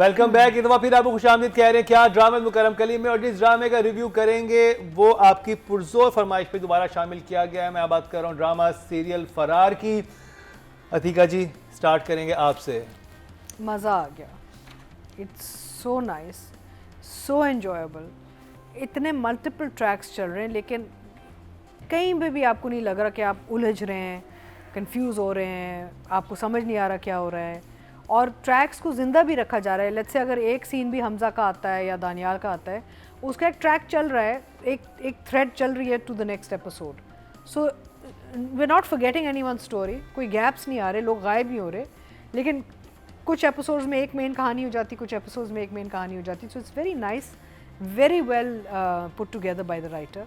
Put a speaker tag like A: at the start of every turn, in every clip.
A: Welcome back. एक दफा फिर आपको खुशामदीद कह रहे हैं क्या ड्रामा मुकरम कली में, और जिस ड्रामे का रिव्यू करेंगे वो आपकी पुरजोर फरमाइश पे दोबारा शामिल किया गया है। मैं बात कर रहा हूँ ड्रामा सीरियल फरार की। अतीका जी स्टार्ट करेंगे आपसे।
B: मज़ा आ गया, it's so nice, so enjoyable. इतने मल्टीपल ट्रैक्स चल रहे हैं लेकिन कहीं पे भी आपको नहीं लग रहा कि आप उलझ रहे हैं, कंफ्यूज हो रहे हैं, आपको समझ नहीं आ रहा क्या हो रहा है। और ट्रैक्स को ज़िंदा भी रखा जा रहा है। लेट्स से अगर एक सीन भी हमज़ा का आता है या दानियाल का आता है, उसका एक ट्रैक चल रहा है, एक थ्रेड चल रही है to the next episode. So we not forgetting anyone story, कोई गैप्स नहीं आ रहे, लोग गायब नहीं हो रहे, लेकिन कुछ एपिसोड्स में एक मेन कहानी हो जाती, कुछ एपिसोड्स में एक मेन कहानी हो जाती। So it's very nice, very well put together by the writer.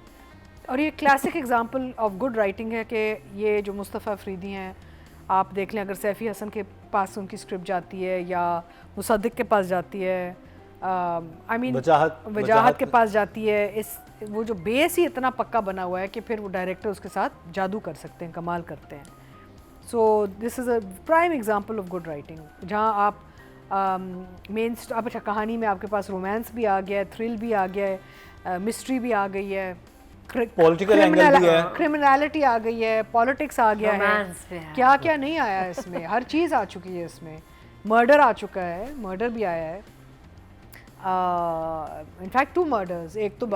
B: और ये classic example of good writing है कि ये जो मुस्तफ़ा अफरीदी हैं, आप देख लें अगर सैफ़ी हसन के पास उनकी स्क्रिप्ट जाती है या मुसद्दिक के पास जाती है, आई मीन वजाहत के पास जाती है, इस वो जो बेस ही इतना पक्का बना हुआ है कि फिर वो डायरेक्टर उसके साथ जादू कर सकते हैं, कमाल करते हैं। So this is a prime example of good writing, जहाँ आप मेन अब अच्छा कहानी में आपके पास रोमांस भी आ गया है, थ्रिल भी आ गया है, मिस्ट्री भी आ गई है,
A: पॉलिटिकल एंगल भी है,
B: क्रिमिनलिटी आ गई है, पॉलिटिक्स आ गया है, क्या क्या नहीं आया है इसमें, हर चीज़ आ चुकी है इसमें। मर्डर आ चुका है, मर्डर भी आया है, इनफैक्ट 2 मर्डर्स, एक तो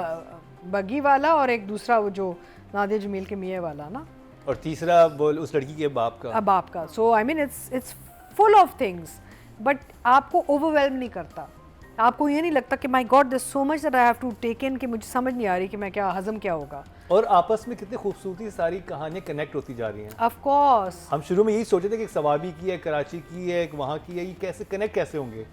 B: बगी वाला और एक दूसरा वो जो नादिया जमील के मियाँ वाला ना,
A: और तीसरा बोल उस लड़की के बाप का।
B: बाप का। So I mean it's full of things, but आपको ओवरवेल्म नहीं करता। आपको ये नहीं लगता कि my God this so much that I have to take in, कि मुझे समझ नहीं आ रही कि मैं क्या हजम क्या होगा।
A: और आपस में कितनी खूबसूरती सारी कहानियां कनेक्ट होती जा रही हैं।
B: ऑफ कोर्स
A: हम शुरू में यही सोचे थे कि एक सवाबी की है, कराची की है, एक वहाँ की है, ये कैसे कनेक्ट कैसे होंगे।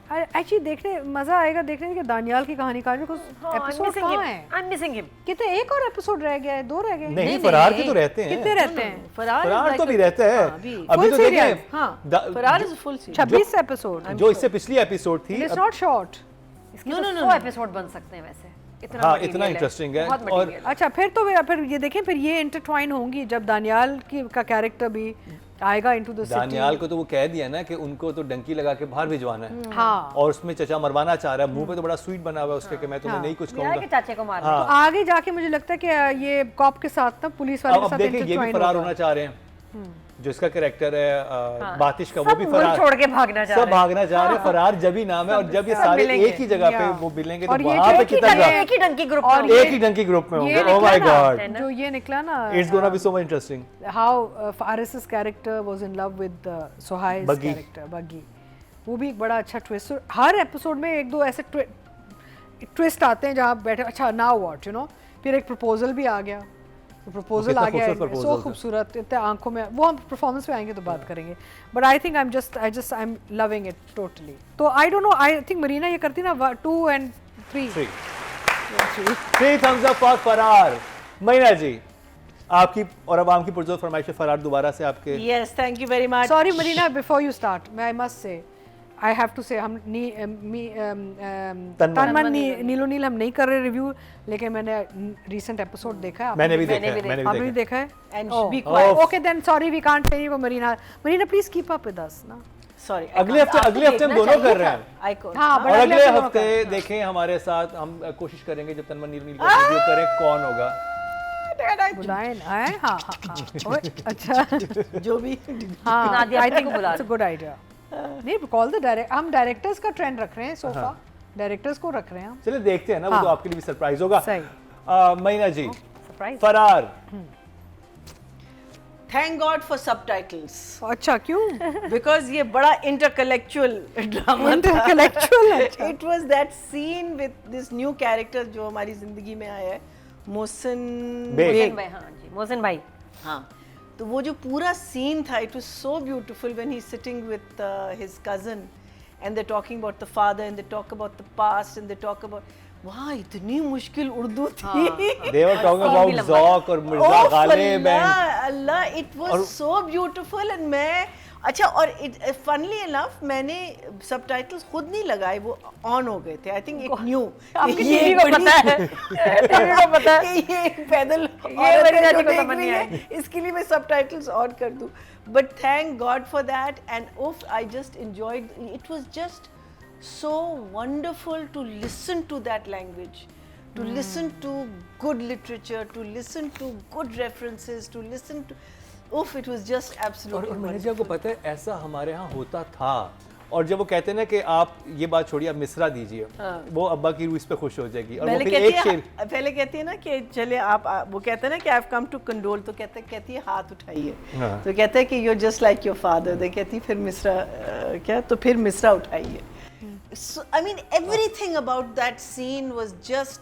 B: एक्चुअली देखने मजा आएगा देखने में कि दानियाल की कहानी का कुछ एपिसोड कहाँ है।
C: I am missing him.
B: कितने एक और एपिसोड रह गया है, 2 रह गए।
A: नहीं, फरार के तो रहते हैं।
B: कितने रहते हैं?
A: फरार तो भी रहते हैं अभी तो देखें।
B: हाँ,
C: फरार इज फुल सीरीज,
B: 26 एपिसोड
A: जो इससे पिछली एपिसोड थी।
B: It's not short.
C: इसके तो 100 एपिसोड बन सकते हैं वैसे, इतना
A: हाँ, इतना इंटरेस्टिंग है।
C: और
B: अच्छा फिर ये देखें, फिर ये इंटरट्वाइन होंगी जब दानियाल का कैरेक्टर भी आएगा इनटू द सिटी।
A: दानियाल को तो वो कह दिया ना कि उनको तो डंकी लगा के बाहर भिजवाना है।
B: हाँ।
A: और उसमें चचा मरवाना चाह रहा है, मुंह पे तो बड़ा स्वीट बना हुआ है उसके कि मैं तुम्हें नहीं कुछ कहूंगा।
C: के चाचे को मारना।
A: हाँ।
B: तो आगे जाके मुझे लगता है कि ये कॉप के साथ ना पुलिस वाले के साथ
A: देखिए ये भी फरार होना चाह रहे हैं, जो इसका कैरेक्टर है बातिश का, वो भी फरार
C: छोड़ के भागना चाह रहे हैं।
A: सब भागना चाह रहे हैं। फरार जब ही नाम है, और जब ये सारे एक ही जगह पे वो मिलेंगे तो
B: और
A: वहां पे कितना
C: एक ही डंकी ग्रुप
B: और
A: एक ही डंकी ग्रुप में होंगे। ओह माय गॉड,
B: जो ये निकला ना,
A: it's gonna be so much interesting.
B: How Faris's character was in love with सोहाइ's कैरेक्टर बग्गी, वो भी एक बड़ा अच्छा ट्विस्ट। हर एपिसोड में 1-2 ऐसे ट्विस्ट आते हैं जहाँ बैठे अच्छा नाउ व्हाट यू नो। फिर एक प्रपोजल भी आ गया, प्रपोजल आ गया, सो खूबसूरत, इतने आंखों में, वो हम परफॉर्मेंस पे आएंगे तो बात करेंगे। But I think I am loving it totally. तो I don't know, I think Marina ये करती ना 2 and 3
A: 3 thumbs up फॉर फरार। मरीना जी आपकी और अब आपकी पुरजोर फरमाइश फरार दोबारा से आपके।
C: Yes, thank you very much.
B: Sorry Marina, before you start I must say, I have to से, हम तनमन नीलो नील हम नहीं कर रहे रिव्यू, लेकिन मैंने रीसेंट एपिसोड देखा है।
A: मैंने भी देखा है।
B: आपने भी देखा है?
C: And be quite.
B: Okay then sorry we can't tell you Marina please keep up with us ना।
C: सॉरी,
A: अगले हफ्ते हम दोनों कर रहे हैं।
B: हाँ,
A: और अगले हफ्ते देखें हमारे साथ, हम कोशिश करेंगे जब तनमन नीलो नील का रिव्यू करें कौन होगा।
B: बुलाएं ना। हाँ अच्छा
C: जो भी।
B: हाँ,
C: नादिया
B: आई
C: को
B: थिंक
C: बुला
B: इट्स अ गुड आइडिया। नहीं, कॉल द डायरेक्ट, हम डायरेक्टर्स का ट्रेंड रख रहे हैं, सोफा डायरेक्टर्स को रख रहे हैं हम।
A: चलिए देखते हैं ना, वो तो आपके लिए भी सरप्राइज होगा।
B: सही।
A: महीना जी
C: सरप्राइज।
A: फरार।
C: Thank God for subtitles.
B: अच्छा क्यों?
C: बिकॉज ये बड़ा intellectual drama,
B: intellectual.
C: It was that scene with this new character जो हमारी जिंदगी में आया है, मोहसिन बेग। हाँ जी, मोहसिन भाई। हाँ, तो वो जो पूरा सीन था, it was so beautiful when he is sitting with his cousin and they talking about the father and they talk about the past and they talk about, वहाँ इतनी मुश्किल उर्दू थी।
A: They were talking about Zauq और मिर्ज़ा गालिब
C: अल्लाह, it was so beautiful. And मैं अच्छा, और funnily enough मैंने सबटाइटल्स खुद नहीं लगाए, वो ऑन हो गए थे। आई थिंक इट न्यू,
B: आपकी टीवी को पता है, टीवी को पता है
C: कि ये पैदल
B: ये मेरी दादी को समझ नहीं
C: है, इसके लिए मैं सबटाइटल्स ऑन कर दूं। But thank God for that, and उफ I just enjoyed, it was just so wonderful to listen to that language, to listen to good literature, to listen to good references, to listen to, oof, it was just absolutely
A: और मैंने
C: wonderful.
A: आपको पता है ऐसा हमारे यहाँ होता था, और जब वो कहते हैं ना कि आप ये बात छोड़िए, आप मिसरा दीजिए, वो अब्बा की रूह इस पे खुश हो जाएगी। और वो फिर एक शेर
C: पहले कहती है ना कि चले आप वो कहते हैं ना कि I have come to condole, तो कहती है हाथ उठाइए, तो कहते हैं कि you are just like your father, they कहती फिर मिसरा क्या, तो फिर मिसरा उठाइए। So, I mean, everything about that scene was just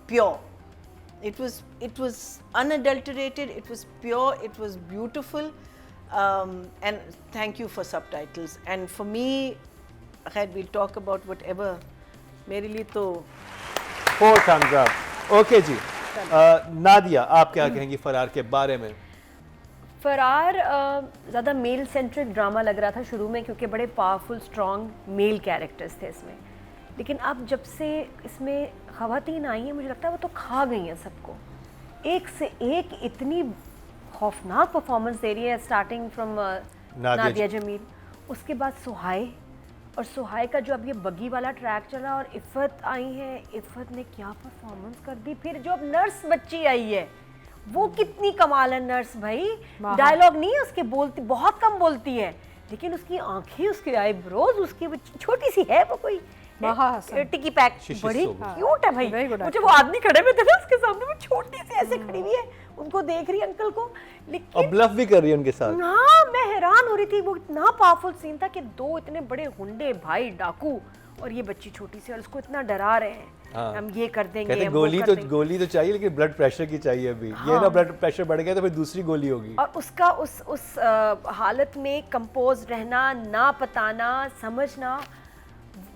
C: pure. It was unadulterated. It was pure. It was beautiful. And thank you for subtitles. And for me, we'll talk about whatever. मेरे लिए तो
A: 4 thumbs up. Okay जी, नादिया आप क्या कहेंगी फरार के बारे में?
D: फरार ज़्यादा मेल सेंट्रिक ड्रामा लग रहा था शुरू में, क्योंकि बड़े पावरफुल स्ट्रॉन्ग मेल कैरेक्टर्स थे इसमें, लेकिन अब जब से इसमें ख़वातीन आई हैं मुझे लगता है वो तो खा गई हैं सबको, एक से एक इतनी खौफनाक परफॉर्मेंस दे रही है, स्टार्टिंग फ्रॉम नादिया जमील, उसके बाद सुहाय, और सुहाय का जो अब ये बगी वाला ट्रैक चला, और इफ़त आई है, इफ़त ने क्या परफॉर्मेंस कर दी, फिर जो अब नर्स बच्ची आई है वो कितनी कमाल है नर्स भाई, डायलॉग नहीं है उसके, बोलती बहुत कम बोलती है, लेकिन उसकी आंखें, उसके आईब्रोज, उसकी छोटी सी है वो कोई टिकी पैक, बड़ी क्यूट है भाई। मुझे वो आदमी खड़े हुए थे ना उसके सामने, वो छोटी सी ऐसे खड़ी हुई है, उनको देख रही है अंकल को, लेकिन
A: ब्लफ भी कर रही है उनके साथ।
D: हाँ, मैं हैरान हो रही थी, वो इतना पावरफुल सीन था कि 2 इतने बड़े हुंडे भाई डाकू और ये बच्ची छोटी सी, और उसको इतना डरा रहे हैं, हम ये कर देंगे, हम
A: गोली तो चाहिए, लेकिन ब्लड प्रेशर की चाहिए अभी। ये ना ब्लड प्रेशर बढ़ गया तो फिर दूसरी गोली होगी।
D: और उसका उस हालत में कंपोज रहना, ना पताना, समझना,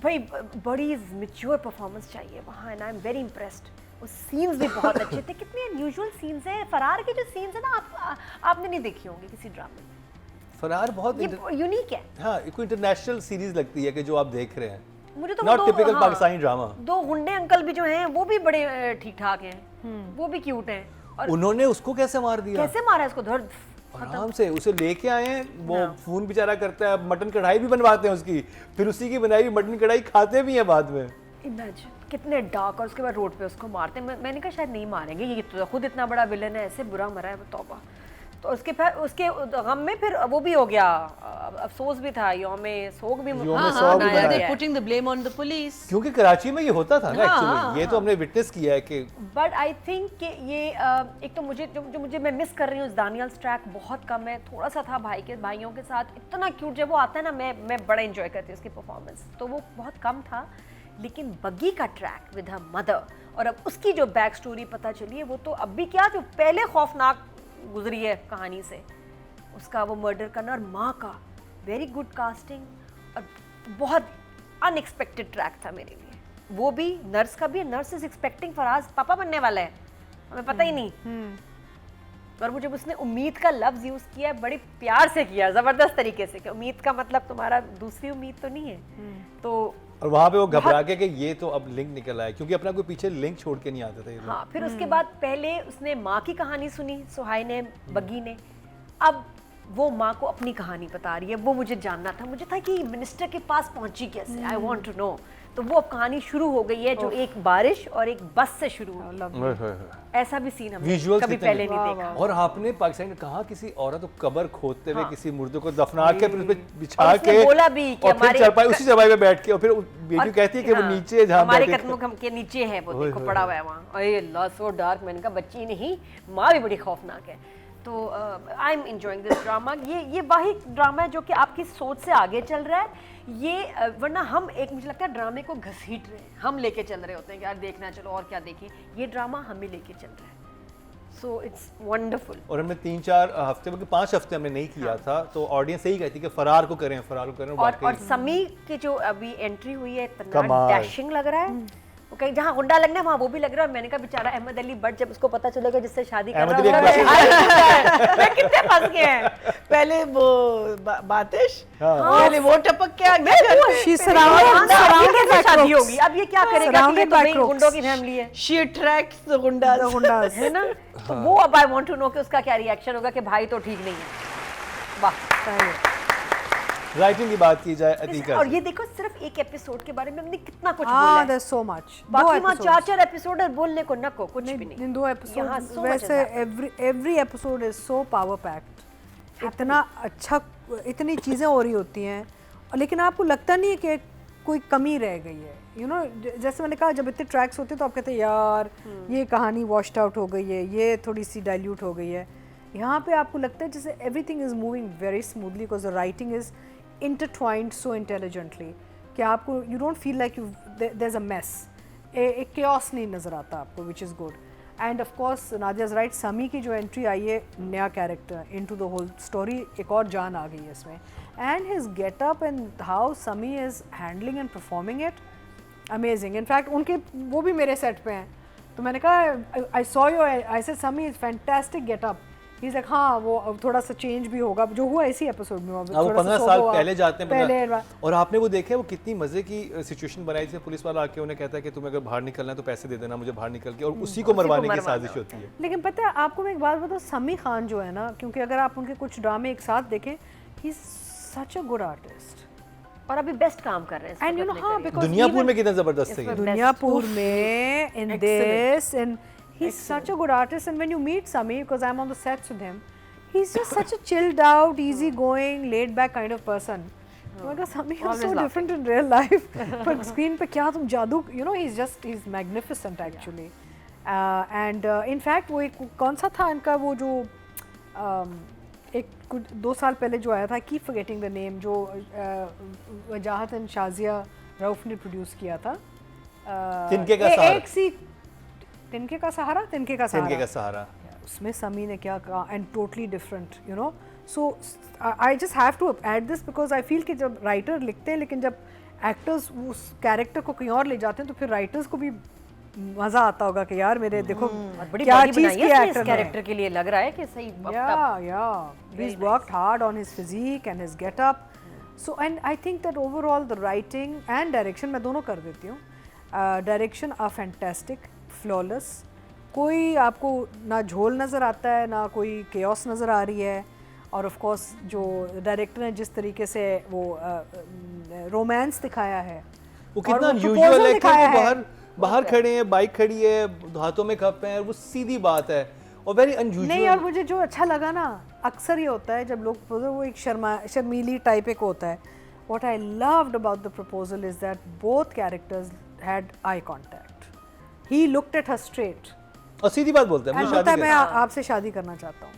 D: भाई बड़ी मैच्योर परफॉर्मेंस चाहिए वहाँ, and I am very impressed. उस सीन्स भी बहुत अच्छे थे, कितने अनयूजुअल सीन्स हैं फरार के, जो सीन्स है ना आपने नहीं देखी होंगी किसी ड्रामे में।
A: फरार बहुत
D: यूनिक है।
A: हाँ, कोई इंटरनेशनल सीरीज लगती है कि जो आप देख रहे हैं,
D: मुझे तो
A: नॉट टिपिकल पाकिस्तानी ड्रामा।
D: 2 गुंडे अंकल भी जो हैं वो भी बड़े ठीक ठाक हैं, वो भी क्यूट हैं, और
A: उन्होंने उसको कैसे मार दिया,
D: कैसे मारा इसको, धड़
A: आराम से उसे लेके आए हैं, वो फोन बेचारा करता है, मटन कढ़ाई भी बनवाते हैं उसकी, फिर उसी की बनाई हुई मटन कढ़ाई खाते भी हैं बाद में।
D: इमेजिन कितने डार्क, और उसके बाद रोड पे उसको मारते हैं। मैंने कहा शायद नहीं मारेंगे, ये तो खुद इतना बड़ा विलन है, ऐसे बुरा मरा है वो, तौबा। तो उसके गम में फिर वो भी हो गया, अफसोस भी था, यौमे सोग भी
C: मनाया गया, putting the blame on the police,
A: क्योंकि कराची में ये होता था ना एक्चुअली, ये तो हमने विटनेस किया है कि।
D: बट आई थिंक कि ये एक तो मुझे जो मुझे मैं मिस कर रही हूँ, दानियल्स ट्रैक बहुत कम है, थोड़ा सा था भाइयों के साथ, इतना क्यूट जब वो आता है ना, मैं बड़ा एंजॉय करती हूँ उसकी परफॉर्मेंस, तो वो बहुत कम था। लेकिन बग्गी का ट्रैक विद हर मदर, और अब उसकी जो बैक स्टोरी पता चली है, वो तो अब भी क्या, जो पहले खौफनाक गुजरी है कहानी से, उसका वो मर्डर करना, और माँ का वेरी गुड कास्टिंग, और बहुत अनएक्सपेक्टेड ट्रैक था मेरे लिए। वो भी नर्स का भी, नर्स इज एक्सपेक्टिंग फराज पापा बनने वाला है, हमें पता ही नहीं, और मुझे उसने उम्मीद का लफ्ज यूज किया है, बड़ी प्यार से किया, जबरदस्त तरीके से, कि उम्मीद का मतलब तुम्हारा दूसरी उम्मीद तो नहीं है। तो
A: और वहाँ पे वो घबरा के कि ये तो अब लिंक निकल आया, क्योंकि अपना कोई पीछे लिंक छोड़ के नहीं आते थे।
D: हाँ, फिर उसके बाद पहले उसने माँ की कहानी सुनी, सुहाय ने, बग्गी ने, अब वो माँ को अपनी कहानी बता रही है, वो मुझे जानना था, मुझे था कि मिनिस्टर के पास पहुंची कैसे, आई वांट टू नो। तो वो अब कहानी शुरू हो गई है, जो एक बारिश और एक बस से शुरू हुई, ऐसा भी सीन हमने कभी पहले नहीं देखा।
A: और आपने पाकिस्तान में कहा किसी औरत को कबर खोदते हुए, किसी मुर्दे को दफना के फिर उस पे बिछा के,
D: बोला भी कि
A: हमारी चरपाई, उसी चरपाई पे बैठ के, और फिर बेटी कहती है कि वो नीचे जहाँ
D: हमारे कदमों के नीचे है, वो देखो पड़ा हुआ है वहाँ, अरे अल्लाह सो डार्क। मैंने कहा बच्ची नहीं, माँ भी बड़ी खौफनाक है। तो I am enjoying this drama. ये वही ड्रामा है जो कि आपकी सोच से आगे चल रहा है। ये वरना हम एक, मुझे लगता है ड्रामे को घसीट रहे हैं, हम लेके चल रहे होते हैं कि यार देखना, चलो और क्या देखें। ये ड्रामा हमें लेके चल रहा है, सो इट्स वंडरफुल।
A: और हमने 3-4 हफ्ते बल्कि 5 हफ्ते हमने नहीं किया था, तो ऑडियंस यही कहती कि फरार को करें, फरार को करें।
D: और समी की जो अभी एंट्री हुई है, इतना डैशिंग लग रहा है, वो कहीं जहाँ गुंडा लगना है वहाँ वो भी लग रहा है। और मैंने कहा बेचारा अहमद अली बट जब उसको पता चलेगा जिससे शादी कर
A: अहमद अली
D: रहा
C: मैं कितने फंस गए हैं। पहले वो बातिश, पहले वो टपक के आ गया,
B: She's surrounded by
D: शादी
B: crooks.
D: होगी। अब ये क्या करेगा कि ये
B: Surrounded
D: तो
B: by
D: भाई
B: crooks.
D: गुंडों की फैमिली है,
C: she attracts the गुंडा
D: है ना। तो वो अब आई वांट टू नो कि उसका क्या रिएक्शन होगा कि भाई तो ठीक नहीं है। वाह।
A: राइटिंग की बात की जाए अतीका,
D: और ये देखो सिर्फ एक एपिसोड के बारे में हमने कितना कुछ बोला है।
B: there's so much.
D: बाकी वहाँ 4 एपिसोड और बोलने को नको कुछ भी नहीं।
B: इन 2
D: यहाँ
B: एपिसोड
D: so much
B: वैसे
D: has happened.
B: Every episode is so power packed, इतना अच्छा, इतनी चीज़ें हो रही होती हैं और लेकिन आपको लगता नहीं है कि कोई कमी रह गई है। यू नो जैसे मैंने कहा जब इतने ट्रैक्स होते हैं तो आप कहते हैं यार ये कहानी वॉश्ड आउट हो गई है, ये थोड़ी सी डाइल्यूट हो गई है। यहाँ पे आपको लगता है जैसे everything is moving very smoothly because the writing is intertwined so intelligently कि आपको you don't feel like there's a mess, एक chaos नहीं नज़र आता आपको, which is good. And of course Nadia's right, समी की जो एंट्री आई है, नया character into the whole story, एक और जान आ गई है इसमें, and his get up and how Sami is handling and performing it, amazing. In fact उनके वो भी मेरे सेट पे हैं तो मैंने कहा I saw you, I said Sami is fantastic get up. He's like हाँ वो थोड़ा सा चेंज भी होगा जो हुआ इसी एपिसोड में।
A: वो 15 साल पहले जाते हैं और आपने वो देखा है वो कितनी मजे की सिचुएशन बनाई थी। पुलिस वाला आके उन्हें कहता है कि तुम्हें अगर बाहर निकलना है तो पैसे दे देना मुझे बाहर निकल के, और उसी को मरवाने की साजिश होती है।
B: लेकिन पता है आपको मैं एक बात बताऊँ, समी खान जो है ना, क्योंकि अगर आप उनके कुछ ड्रामे एक साथ देखें, he is such a good artist
D: और अभी बेस्ट काम कर रहे हैं।
B: एंड यू नो हाँ बिकॉज़
A: दुनियापुर में कितना जबरदस्त है,
B: दुनियापुर में in this and he is such a good artist and when you meet Sami, because I am on the sets with him, he's just such a chilled out, easy going, laid back kind of person. Because Sami is so different in real life, but screen पे क्या तुम जादू, you know, he's magnificent actually. And in fact वो एक कौन सा था इनका वो जो एक कुछ 2 साल पहले जो आया था, keep forgetting the name, जो वजाहत एंड शाजिया रऊफ ने प्रोड्यूस किया था,
A: तिनके का सहारा,
B: एक सी तिनके का सहारा, तिनके का
A: सहारा,
B: उसमें समी ने क्या कहा and totally different, you know. So I just have to add this because I feel कि जब राइटर लिखते हैं लेकिन जब एक्टर्स उस कैरेक्टर को कहीं और ले जाते हैं तो फिर राइटर्स को भी मजा आता होगा कि यार मेरे देखो क्या चीज किया एक्टर
D: कैरेक्टर के लिए, लग रहा है कि सही
B: ही is worked hard on his physique and his getup. So and I think that overall the writing and direction, मैं दोनों कर देती हूँ, डायरेक्शन आर फैंटास्टिक, फ्लॉलेस, कोई आपको ना झोल नज़र आता है ना कोई केओस नज़र आ रही है. और ऑफ कोर्स जो डायरेक्टर ने जिस तरीके से वो रोमांस दिखाया है,
A: वो कितना अनयूजुअल है कि बाहर खड़े हैं, बाइक खड़ी है, हाथों में कप है, वो सीधी बात है और वेरी अनयूजुअल.
B: नहीं, और मुझे जो अच्छा लगा ना, अक्सर ये होता है जब लोग वो एक शर्मीली टाइप एक होता है. What I loved about the proposal is that both characters had eye contact. He looked at her straight
A: और सीधी बात बोलते हैं,
B: मैं आपसे शादी करना चाहता हूँ.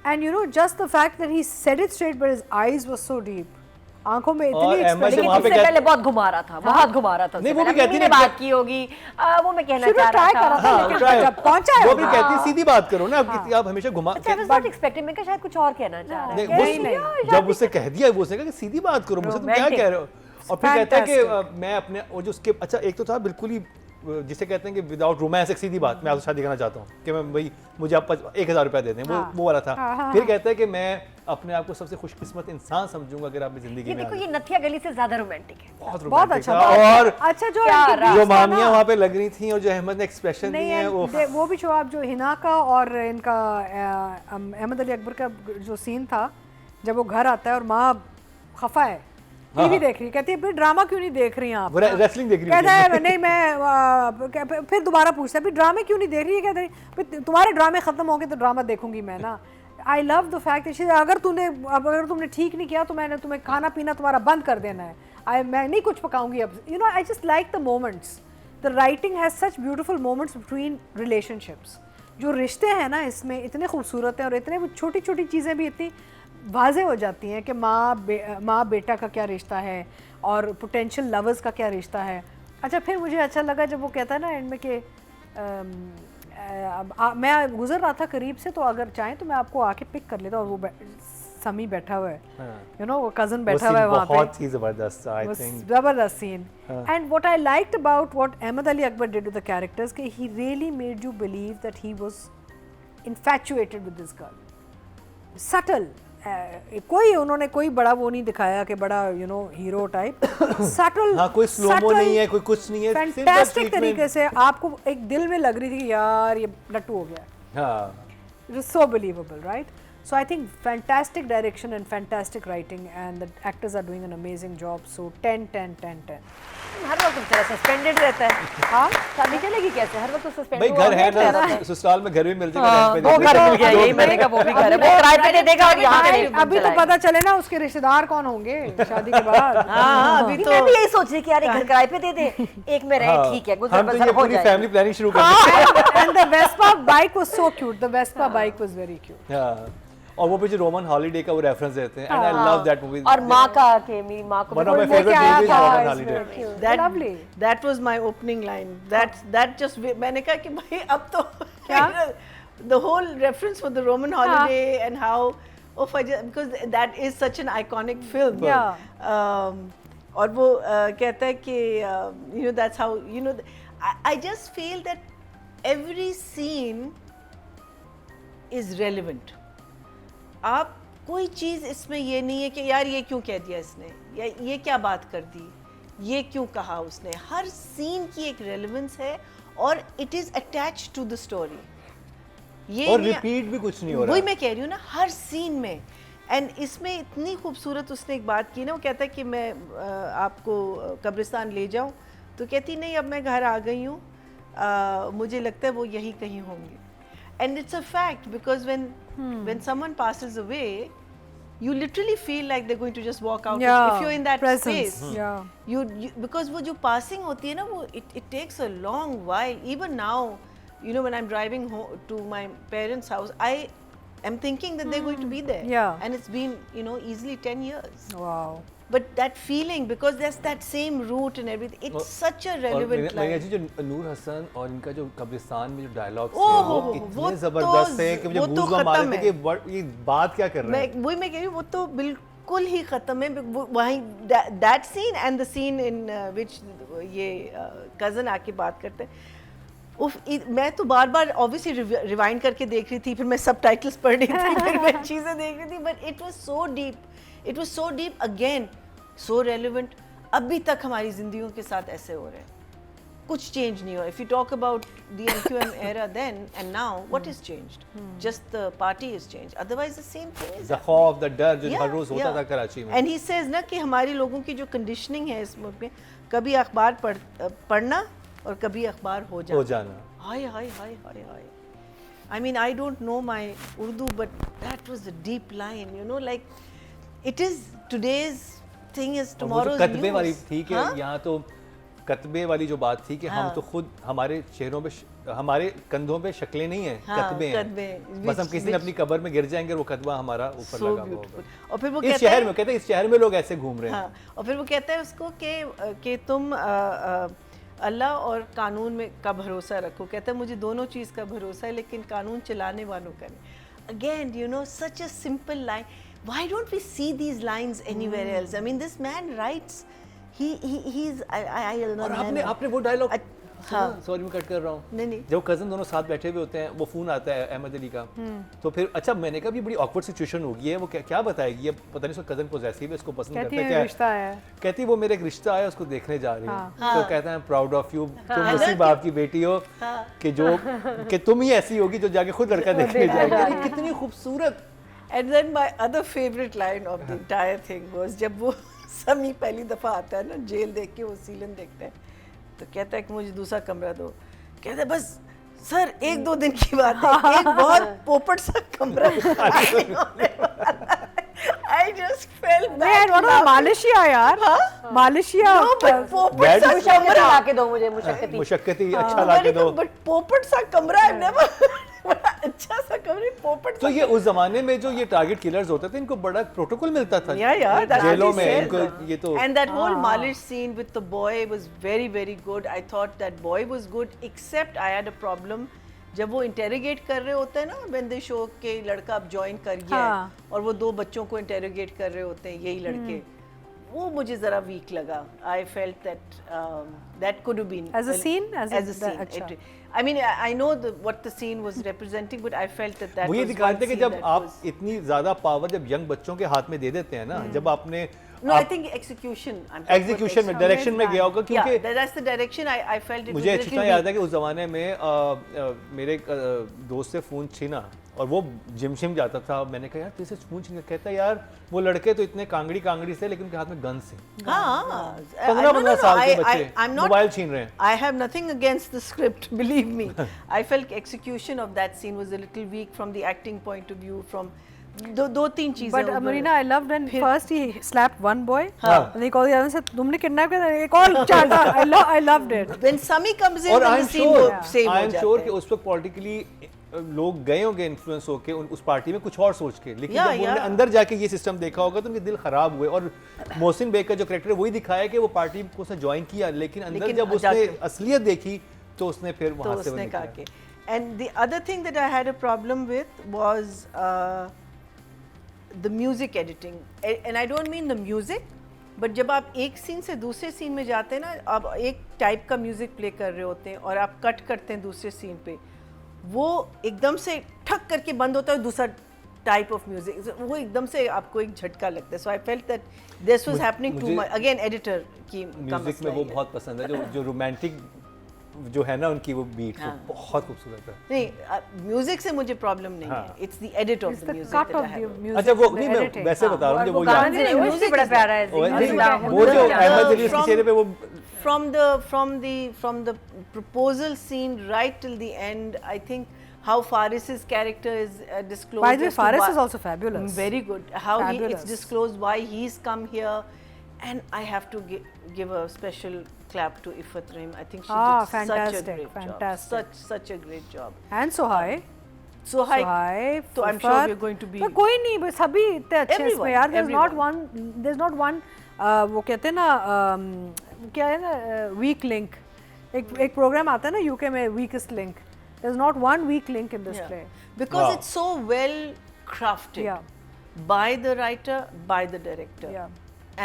B: And you know just the fact that he said it straight but his eyes were so deep, आंखों में इतनी एक्सप्रेशन.
D: वहां पे पहले बहुत घुमा रहा था, बहुत घुमा रहा था.
A: नहीं, वो भी कहती है
D: बात की होगी, वो मैं कहना चाह रहा था,
B: लेकिन जब पहुंचा
A: वो भी कहती है सीधी बात करो ना, आप हमेशा घुमा.
D: आई वाज नॉट एक्सपेक्टिंग, मैं शायद कुछ और कहना चाह रहा था.
A: नहीं, जब उससे कह दिया वो उसने कहा कि सीधी बात करो, मुझसे तुम क्या कह रहे हो. और फिर कहता है कि मैं अपने वो जो उसके, अच्छा एक तो था बिल्कुल ही जिसे कहते हैं कि विदाउट रोमांस, एक सीधी बात, मैं आपसे शादी करना चाहता हूँ कि मैं भाई मुझे आप 1000 रुपया दे दें, वो वाला था. फिर कहता है कि मैं अपने आप को सबसे खुशकिस्मत इंसान समझूंगा अगर आप जिंदगी में.
D: देखो ये नथिया गली से ज्यादा रोमांटिक है,
B: बहुत अच्छा.
A: और
B: अच्छा
A: जो मामियां वहाँ पे लग रही थी और जो अहमद ने एक्सप्रेशन दिए हैं
B: वो भी जो आप जो हिना का और इनका अहमद अली अकबर का जो सीन था जब वो घर आता है और माँ खफा है, टीवी देख रही, कहती है फिर ड्रामा क्यों नहीं देख रही हैं आप,
A: रेसलिंग देख रही
B: कहता है नहीं मैं, फिर दोबारा पूछता है फिर ड्रामे क्यों नहीं देख रही है, कहते हैं तुम्हारे ड्रामे खत्म हो गए तो ड्रामा देखूंगी मैं ना. आई लव द फैक्ट अगर तुमने ठीक नहीं किया तो मैंने तुम्हें खाना पीना तुम्हारा बंद कर देना है, मैं नहीं कुछ पकाऊंगी अब. You know I just like the moments, the writing has such beautiful moments between relationships. जो रिश्ते हैं ना इसमें इतने खूबसूरत हैं और इतने छोटी छोटी चीज़ें भी इतनी वाज़े हो जाती हैं कि माँ बेटा का क्या रिश्ता है और पोटेंशियल लवर्स का क्या रिश्ता है. अच्छा फिर मुझे अच्छा लगा जब वो कहता है ना एंड में कि मैं गुजर रहा था करीब से तो अगर चाहें तो मैं आपको आके पिक कर लेता. और वो समी बैठा हुआ है,
A: हाँ।
B: यू नो वो कजन
A: वो
B: बैठा हुआ है
A: scene
B: वहाँ पे,
A: बहुत ही जबरदस्त था, I
B: was
A: think.
B: जबरदस्त scene. And what I liked about what Ahmed Ali Akbar did with the characters, कि he really made you believe that he was infatuated with this girl. Subtle. कोई उन्होंने कोई बड़ा वो नहीं दिखाया कि बड़ा you know hero type. Subtle.
A: हाँ, कोई स्लोमो नहीं है, कोई कुछ नहीं है,
B: फैंटास्टिक तरीके से आपको एक दिल में लग रही थी कि यार ये लट्टू हो गया.
A: हाँ.
B: It was so believable, right? So I think fantastic direction and fantastic writing, and the actors are doing an amazing job. So 10, 10, 10, 10.
D: हर वक्त बेचारा सस्पेंडेड रहता है. हाँ, शादी चलेगी कैसे? हर वक्त तो सस्पेंड.
A: भाई घर है ना, ससुराल में घर भी मिल जाएगा, रेंट पे
D: वो
A: दे
D: घर
A: देगा.
D: मिल गया, यही मैंने कहा वो भी घर है, वो किराए पे दे देगा और यहाँ पे
B: अभी तो पता चले ना उसके रिश्तेदार कौन होंगे शादी के बाद.
C: हाँ अभी तो
D: मैं भी यही सोच रही कि यार एक घर किराए पे दे दे, एक में रहे,
A: हाँ,
D: ठीक है, गुजर
A: हम तो
D: बसर
A: ये
D: हो
A: पूरी
D: जाएगा.
A: फैमिली प्लानिंग शुरू कर दी.
B: And the Vespa bike was so cute. The Vespa bike was very cute.
A: हाँ. और वो पीछे रोमन हॉलिडे का वो रेफरेंस देते हैं, and I love that movie.
D: और माँ का के मेरी माँ को
A: One of my
B: लेके
A: favorite
B: आया
A: movies
B: था,
A: is Roman
B: it's
A: Holiday.
B: very cute.
C: that
B: Lovely.
C: that was my opening line. That just मैंने कहा कि भाई अब तो
B: क्या?
C: the whole reference for the Roman holiday and how because that is such an iconic film.
B: Yeah.
C: और वो कहता है कि you know that's how you know I just feel that every scene is relevant. आप कोई चीज़ इसमें ये नहीं है कि यार ये क्यों कह दिया इसने या ये क्या बात कर दी, ये क्यों कहा उसने. हर सीन की एक रेलेवेंस है और it is attached to the story. ये
A: और
C: नहीं-
A: रिपीट भी कुछ नहीं हो रहा.
C: वही मैं कह रही हूँ ना, हर सीन में. एंड इसमें इतनी खूबसूरत उसने एक बात की ना, वो कहता है कि मैं आपको कब्रिस्तान ले जाऊँ, तो कहती नहीं अब मैं घर आ गई हूँ, मुझे लगता है वो यहीं कहीं होंगे. And it's a fact because when someone passes away, you literally feel like they're going to just walk out.
B: Yeah,
C: If you're in that
B: presence.
C: space,
B: Yeah.
C: you because वो जो passing होती है ना, वो it takes a long while. Even now, you know, when I'm driving home to my parents' house, I am thinking that they're going to be there.
B: Yeah.
C: And it's been, you know, easily 10 years.
B: Wow.
C: But that feeling, because there's that same root and everything, it's such a relevant
A: मैं
C: line.
A: जी जो नूर हसन और इनका जो कब्रिस्तान में जो dialogues
C: ओह,
A: थे वो
C: वो
A: इतने
C: तो
A: जबरदस्त थे कि मुझे
C: वो तो
A: गूज़बम्प आ रहे
C: खत्म
A: थे कि ये बात क्या कर रहे हैं.
C: वही मैं कह रही हूँ, वो तो बिल्कुल ही खत्म है. वहीं that scene and the scene in which ये कजन आके बात करते हैं. मैं तो बार बार ऑब्वियसली रिवाइंड करके देख रही थी, फिर मैं सबटाइटल्स पढ़ रही थी, फिर मैं चीज़ें देख रही थी. But it was so deep again, so relevant. अभी तक हमारी जिंदगियों के साथ ऐसे हो रहे हैं, कुछ चेंज नहीं हुआ. If you talk about the NQM era then and now, what has changed? Just the party has changed, otherwise the same thing is
A: the खौफ, द डर जो
C: Yeah,
A: हर रोज होता
C: yeah.
A: था कराची में.
C: And he says ना कि हमारी लोगों की जो कंडीशनिंग है इस मुल्क में, कभी अखबार पढ़ना और कभी अखबार हो जाना. हाय हाय हाय हाय हाय. I mean, I don't know my Urdu, but that was a deep line, you know, like it is today's thing is
A: और वो जो
C: tomorrow's
A: कतबे
C: news.
A: वाली ठीक है,
C: हाँ?
A: यहाँ तो कतबे वाली जो बात थी कि हम
C: हाँ.
A: तो खुद हमारे चेहरों पे हमारे कंधों पे शक्लें नहीं हैं,
C: हाँ,
A: कतबे हैं.
C: कतबे,
A: बस हम
C: which-
A: किसी दिन अपनी कब्र में गिर जाएंगे और वो कतबा हमारा ऊपर
C: So
A: लगा हुआ
C: beautiful.
A: होगा.
C: और फिर वो
A: इस
C: कहता
A: शहर
C: है
A: में कहते हैं इस शहर में लोग ऐसे घूम रहे हैं.
C: हाँ, और फिर वो कहता है उसको कि तुम अल्लाह और कानून में का भरोसा रखो. कहता है मुझे दोनों चीज़ का भरोसा है, लेकिन कानून चलाने वालों का नहीं. Again, you know, such a simple line. Why don't we see these lines anywhere else? I mean, this man writes. He's
A: और आपने वो डायलॉग,
C: हाँ.
A: सॉरी मैं कट कर रहा हूँ.
C: नहीं.
A: जब कजन दोनों साथ बैठे हुए होते हैं, वो फोन आता है अहमद अली का, तो फिर अच्छा मैंने कहा ये बड़ी ऑकवर्ड सिचुएशन होगी है, वो क्या बताएगी, ये पता नहीं उसका कजन पोजेसिव है, इसको पसंद
B: कहती
A: करता है
B: है
A: क्या.
B: रिश्ता है.
A: कहती वो मेरा एक रिश्ता है, उसको देखने जा रही हूँ.
B: हाँ.
A: तो कहता है प्राउड ऑफ यू, तुम
C: हाँ.
A: उसी बाप की बेटी हो कि तुम ही ऐसी होगी जो जाके खुद लड़का देखने जाएगी. कितनी खूबसूरत.
C: And then my other favorite line of the entire thing was जब वो समी पहली दफ़ा आता है ना, जेल देख के वो सीलन देखते हैं, तो कहता है कि मुझे दूसरा कमरा दो. कहता है बस सर 1-2 दिन की बात है, एक बहुत पोपट सा कमरा. I just felt
B: Man, what about Malaysia यार? Malaysia.
C: No, but पोपट
A: That
C: सा
A: is-
C: कमरा.
D: ला के दो मुझे मुशक्कती.
A: मुशक्कती अच्छा ला के दो.
C: बट पोपट सा कमरा I've never बड़ा अच्छा सा कमरा, पोपट
A: तो ये उस जमाने में जो ये टारगेट किलर्स होते थे, इनको बड़ा प्रोटोकॉल मिलता था.
C: Yeah, that's
A: जेलों
C: what he
A: में
C: says.
A: इनको ये तो.
C: And that whole Malish scene with the boy was very, very good. I thought that boy was good, except I had a problem जब वो इंटेरोगेट कर रहे होते हैं ना, when they show के लड़का अब ज्वाइन कर गया है और वो 2 बच्चों को इंटेरोगेट कर रहे होते हैं यही लड़के, वो मुझे जरा वीक लगा. I felt that could have been
B: as a scene,
C: as a scene. I mean, I know what the scene was representing, but I felt that
A: वो ये
C: was
A: दिखाते
C: one
A: हैं कि
C: scene
A: जब
C: that
A: आप
C: was-
A: इतनी ज्यादा पावर जब यंग बच्चों के हाथ में दे देते हैं ना, जब आपने
C: No, I think execution. I'm talking about
A: execution में डायरेक्शन में गया होगा,
C: Yeah,
A: क्योंकि
C: that's the direction I felt it was
A: मुझे
C: a
A: अच्छी
C: little
A: तरह याद है
C: weak.
A: कि उस ज़माने में मेरे एक दोस्त से फ़ोन छीना और वो जिम शिम जाता था. मैंने कहा यार तुझसे फ़ोन छीन, कहता यार वो लड़के तो इतने कांगड़ी से लेकिन उनके हाथ में गन से
C: हाँ,
A: 15 साल के बच्चे
C: I'm not.
A: मोबाइल छीन रहे हैं.
C: I have nothing against the script, believe me. I felt execution of that scene was a little weak from the acting point of view. From दो तीन चीजें.
B: But Marina, I loved when first he slapped one boy,
A: हाँ.
B: and he called the other and said, "तुमने kidnap किया, एक और चाटा." I loved it.
C: When Sami comes in,
A: और
C: then
A: I
C: the
A: am
C: scene
A: sure
C: वो same हो जाता है.
A: कि उस वक्त पॉलिटिकली लोग गए होंगे इन्फ्लुएंस होके उस पार्टी में कुछ और सोच के, लेकिन जब उन्होंने अंदर जाके ये सिस्टम देखा होगा तो उनके दिल खराब हुए. और मोहसिन बेग का जो कैरेक्टर वही दिखाया कि वो पार्टी को उसने ज्वाइन किया, लेकिन अंदर जब उसने असलियत देखी तो उसने फिर
C: तो
A: वहां से
C: उसने कहा कि. And the other thing that I had a problem with was the music editing. And I don't mean the music, but जब आप एक सीन से दूसरे सीन में जाते हैं ना, आप एक टाइप का म्यूजिक प्ले कर रहे होते हैं और आप कट करते हैं दूसरे सीन पे, वो एकदम से ठक करके बंद होता है दूसरा टाइप ऑफ म्यूजिक, वो एकदम से आपको एक झटका लगता है. So I felt that this was happening too much. Again editor की
A: म्यूजिक में वो बहुत पसंद है, जो रोमांटिक जो है ना उनकी वो बीट वो बहुत खूबसूरत है.
C: नहीं, म्यूजिक से मुझे प्रॉब्लम नहीं है. It's the edit of
B: It's
C: the
B: the
C: music
B: cut
C: that
B: of
C: I
B: the
C: have.
B: music.
A: अच्छा वो
B: the
A: नहीं, मैं
B: editing.
A: वैसे बता रहा हूँ जो वो याद
D: गाने म्यूजिक बड़ा प्यारा है.
A: वो जो अहमद अली उसके चेहरे पे वो
C: from the proposal scene right till the end, I think how Faris's character is disclosed.
B: By the way,
C: as to
B: Faris
C: why-
B: is also fabulous.
C: Very good. How
B: Fabulous.
C: it's disclosed why he's come here, and I have to give a special clap to Ifat Rahim. I think she did such a
B: fantastic,
C: great
B: fantastic.
C: job. Such a great job.
B: And Sohai.
C: So high. So I'm sure we're going to be.
B: पर कोई नहीं, बस सभी इतने अच्छे हैं इसमें
C: Everyone,
B: यार.
C: everyone.
B: There's not one वो कहते हैं ना क्या है ना weak link. एक प्रोग्राम आता है ना यूके में, weakest link. There's not one weak link in this play.
C: Because
A: Wow.
C: it's so well crafted.
B: Yeah.
C: By the writer, by the director.
B: Yeah.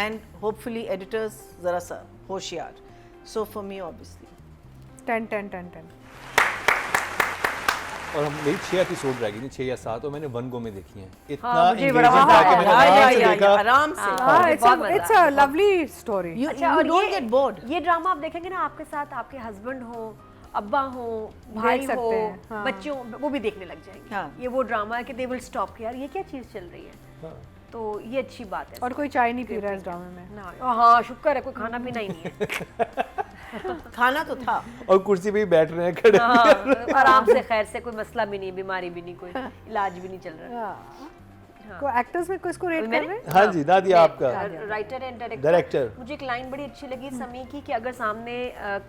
C: And hopefully editors zara sa होशियार. So for me obviously.
B: 10.
A: और हम मेरी 6 episode रह गई थी, 6 या 7, और मैंने वन गो में देखी हैं. इतना
D: मुझे बड़ा
A: engaging
D: मजा
A: था कि मैंने आराम से देखा.
C: आराम से.
B: It's a lovely story.
C: You,
D: अच्छा,
C: you
D: और
C: don't
D: ये-
C: get bored.
D: ये ड्रामा आप देखेंगे ना, आपके साथ आपके हस्बैंड हो, अब्बा हो, भाई
B: देख सकते
D: हो,
B: हैं, हाँ.
D: बच्चे हो, वो भी देखने लग जाएंगे.
C: हाँ.
D: ये वो ड्रामा है कि दे विल स्टॉप यार ये क्या चीज़ चल रही है.
A: हाँ.
D: तो ये अच्छी बात है.
B: और कोई चाय नहीं पी रहा है इस ड्रामे में.
D: ना हाँ, शुक्र है कोई खाना पीना ही नहीं है.
C: खाना तो था.
A: और कुर्सी पे ही बैठ रहे हैं खड़े.
D: हाँ, आराम से, खैर से, कोई मसला भी नहीं, बीमारी भी नहीं, कोई इलाज भी नहीं चल रहा.
B: को एक्टर्स में किसको रेट कर रहे हैं?
A: हाँ जी, नादिया आपका
D: राइटर एंड
A: डायरेक्टर.
D: मुझे एक लाइन बड़ी अच्छी लगी समी की कि अगर सामने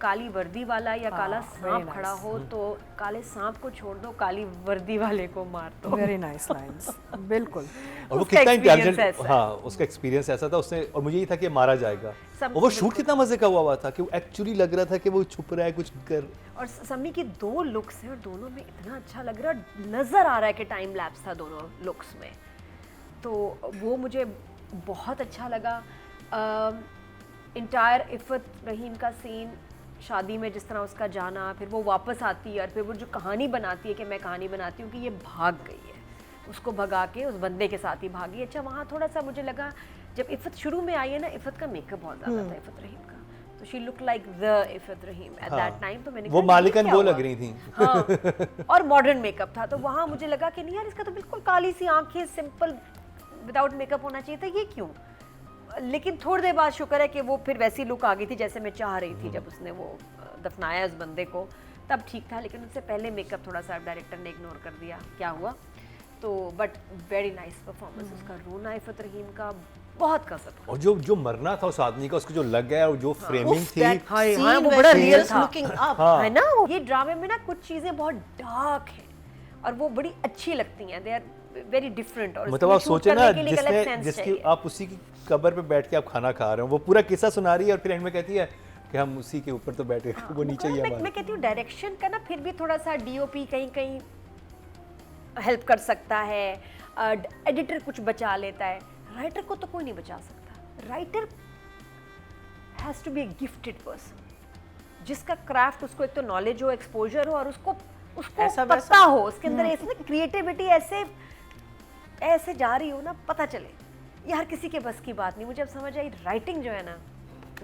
D: काली वर्दी वाला या काला सांप खड़ा हो तो काले सांप को छोड़ दो, काली वर्दी वाले को मार दो.
B: Very nice lines. बिल्कुल.
A: और वो
D: उसका
A: कितना
D: experience
A: इंटेलिजेंट,
D: ऐसा है.
A: हाँ उसका एक्सपीरियंस ऐसा था उसने, और मुझे ये था कि मारा जाएगा.
D: सब
A: और वो शूट कितना मजे का हुआ था कि वो एक्चुअली लग रहा था कि वो छुप रहा है कुछ कर.
D: और समी की 2 लुक्स हैं और दोनों में इतना अच्छा लग रहा है, नजर आ रहा है कि टाइम लैप्स था दोनों लुक्स में. तो वो मुझे बहुत अच्छा लगा. इंटायर इफ़त रहीम का सीन, शादी में जिस तरह उसका जाना, फिर वो वापस आती है और फिर वो जो कहानी बनाती है कि मैं कहानी बनाती हूँ कि ये भाग गई है, उसको भगा के उस बंदे के साथ ही भागी. अच्छा, वहाँ थोड़ा सा मुझे लगा जब इफ़त शुरू में आई है ना, इफ़त का मेकअप बहुत ज़्यादा था इफ़त रहीम का, तो she look like the Iffat Rahim at that time. तो मैंने
A: वो
D: कहा, ये
A: मालिकन
D: क्या
A: वो
D: हुआ?
A: लग रही थी.
D: हाँ, और मॉडर्न मेकअप था, तो वहाँ मुझे लगा कि नहीं यार, इसका तो बिल्कुल काली सी आंखें, सिंपल विदाउट मेकअप होना चाहिए था, ये क्यों. लेकिन थोड़ी देर बाद शुक्र है कि वो फिर वैसी लुक आ गई थी जैसे मैं चाह रही थी. जब उसने वो दफनाया उस बंदे को तब ठीक था, लेकिन उससे पहले मेकअप थोड़ा सा डायरेक्टर ने इग्नोर कर दिया, क्या हुआ. तो बट वेरी नाइस परफॉर्मेंस उसका. रोना इफ़त रहीम का बहुत कसम.
A: और जो मरना था उस आदमी का, उसको जो लग गया और जो फ्रेमिंग थी,
D: हाँ, वो बड़ा रियल था.
C: Looking up.
D: है ना. ये ड्रामे में ना कुछ चीजें बहुत डार्क हैं और वो बड़ी अच्छी लगती हैं. They are very different. और
A: मतलब आप
D: इसको shoot
A: सोचे ना,
D: करने के लिए एक अलग sense
A: जिसकी
D: चाहिए.
A: आप उसी की कब्र पे बैठ के आप खाना खा रहे हो, वो पूरा किस्सा सुना रही है और फिर एंड में कहती है कि हम उसी के ऊपर तो बैठे वो नीचे ही
D: मैं कहती हूँ डायरेक्शन का ना फिर भी थोड़ा सा डीओपी कहीं कहीं हेल्प कर सकता है, एडिटर कुछ बचा लेता है, राइटर को तो कोई नहीं बचा सकता। Writer has to be a gifted person, जिसका क्राफ्ट, उसको एक तो नॉलेज हो, एक्सपोजर हो, और उसको पता हो उसके अंदर ऐसे ना क्रिएटिविटी ऐसे जा रही हो ना, पता चले। ये हर किसी के बस की बात नहीं। मुझे अब समझ आई राइटिंग जो है ना,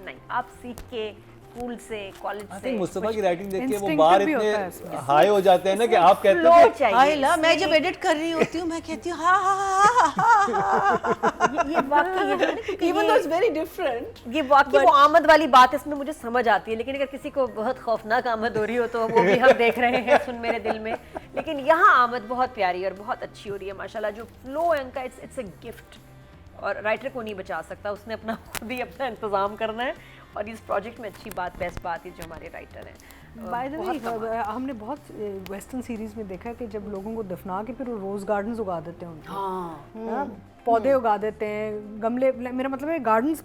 D: नहीं आप सीख के स्कूल से, कॉलेज से,
A: मुस्तफा की राइटिंग देख के वो
B: Instinctive
A: बार
B: भी होता है
A: इतने
B: इसमें।
A: हाई हो जाते हैं ना कि आप कहते हो कि
C: हाय ला, मैं जब एडिट कर रही होती हूँ मैं कहती हूँ
D: ये वाकई ये जो है ना, क्योंकि
C: even though it's very different.
D: ये वाकई वो आमद वाली बात इसमें मुझे समझ आती है, लेकिन अगर किसी को बहुत खौफनाक आमद हो रही हो तो वो भी हम देख रहे हैं सुन मेरे दिल में। लेकिन यहाँ आमद बहुत प्यारी और बहुत अच्छी हो रही है माशाल्लाह। जो फ्लो है उनका, इट्स अ गिफ्ट, और राइटर को नहीं बचा सकता, उसने अपना खुद ही अपना इंतजाम करना है। और इस प्रोजेक्ट में अच्छी बात, बेस्ट बात है जो हमारे राइटर हैं।
B: बाय द वे हमने बहुत वेस्टर्न सीरीज में देखा है कि जब लोगों को दफना के फिर वो रोज गार्डन्स उगा देते हैं उनके, हाँ, पौधे उगा देते हैं, गमले, मेरा मतलब है गार्डन्स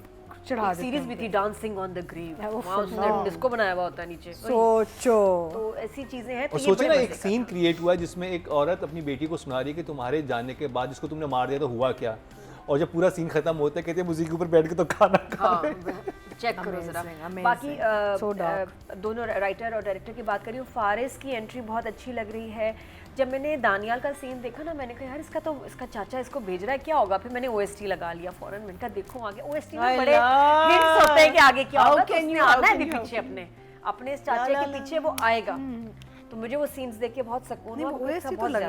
B: चढ़ा देते हैं।
D: सीरीज भी थी डांसिंग ऑन द ग्रेव,
B: वो
D: वहाँ उसने डिस्को बनाया हुआ होता है नीचे।
B: सोचो,
D: तो ऐसी चीजें हैं।
A: और सोचे ना एक सीन क्रिएट हुआ है जिसमें एक औरत अपनी बेटी को सुना रही है कि तुम्हारे जाने के बाद जिसको तुमने मार दिया तो हुआ क्या, और जब पूरा सीन खत्म होता है कहते हैं उसी के ऊपर बैठ के तो खाना खा रहे हैं।
D: चेक करो जरा।
B: Amazing,
D: बाकी
B: so dark.
D: दोनों राइटर और डायरेक्टर की बात करी हूँ, फारिस की एंट्री बहुत अच्छी लग रही है। जब मैंने दानियाल का सीन देखा ना, मैंने कहा यार इसका चाचा इसको भेज रहा है, क्या होगा। फिर मैंने ओएसटी लगा लिया फौरन, मैंने कहा देखो आगे ओएसटी में बड़े हिंट्स होते हैं कि आगे क्या होगा, तो उसने आना है भी पीछे अपने इस चाचे के पीछे वो आएगा। तो मुझे वो सीन्स देख के बहुत सुकून हुआ।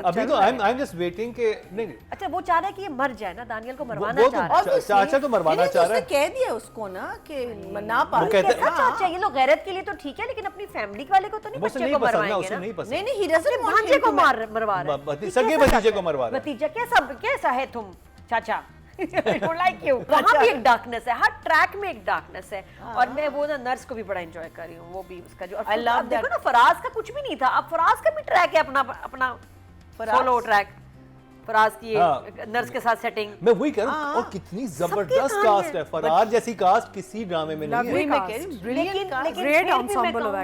A: अभी तो आई एम जस्ट वेटिंग के नहीं।
D: अच्छा वो चाह रहा है कि ये मर जाए ना, दानियल को मरवाना
A: वो
D: चाह रहा है।
A: चाचा तो मरवाना चाह रहा है,
C: कह दिया उसको ना कि ना पा।
D: कैसा चाचा, ये लोग गैरत के लिए तो ठीक है, लेकिन अपनी फैमिली वाले को तो नहीं, बच्चे को मरवाएंगे ना।
C: नहीं ही डजंट वांट
D: भांजे को मरवा रहा है,
A: सगे भतीजे को मरवा रहा है।
D: भतीजा कैसा है तुम चाचा। Like you. वहाँ भी एक डार्कनेस है, हर ट्रैक में एक डार्कनेस है। और मैं वो ना नर्स को भी बड़ा एंजॉय कर रही हूँ, वो भी उसका जो अब देखो ना, फराज का कुछ भी नहीं था, अब फराज का भी ट्रैक है अपना सोलो ट्रैक। फराज की नर्स के साथ सेटिंग,
A: मैं वही कह रहा हूँ। और कितनी जबरदस्त कास्ट है, फराज जैसी कास्ट किसी ड्रामे में नहीं है।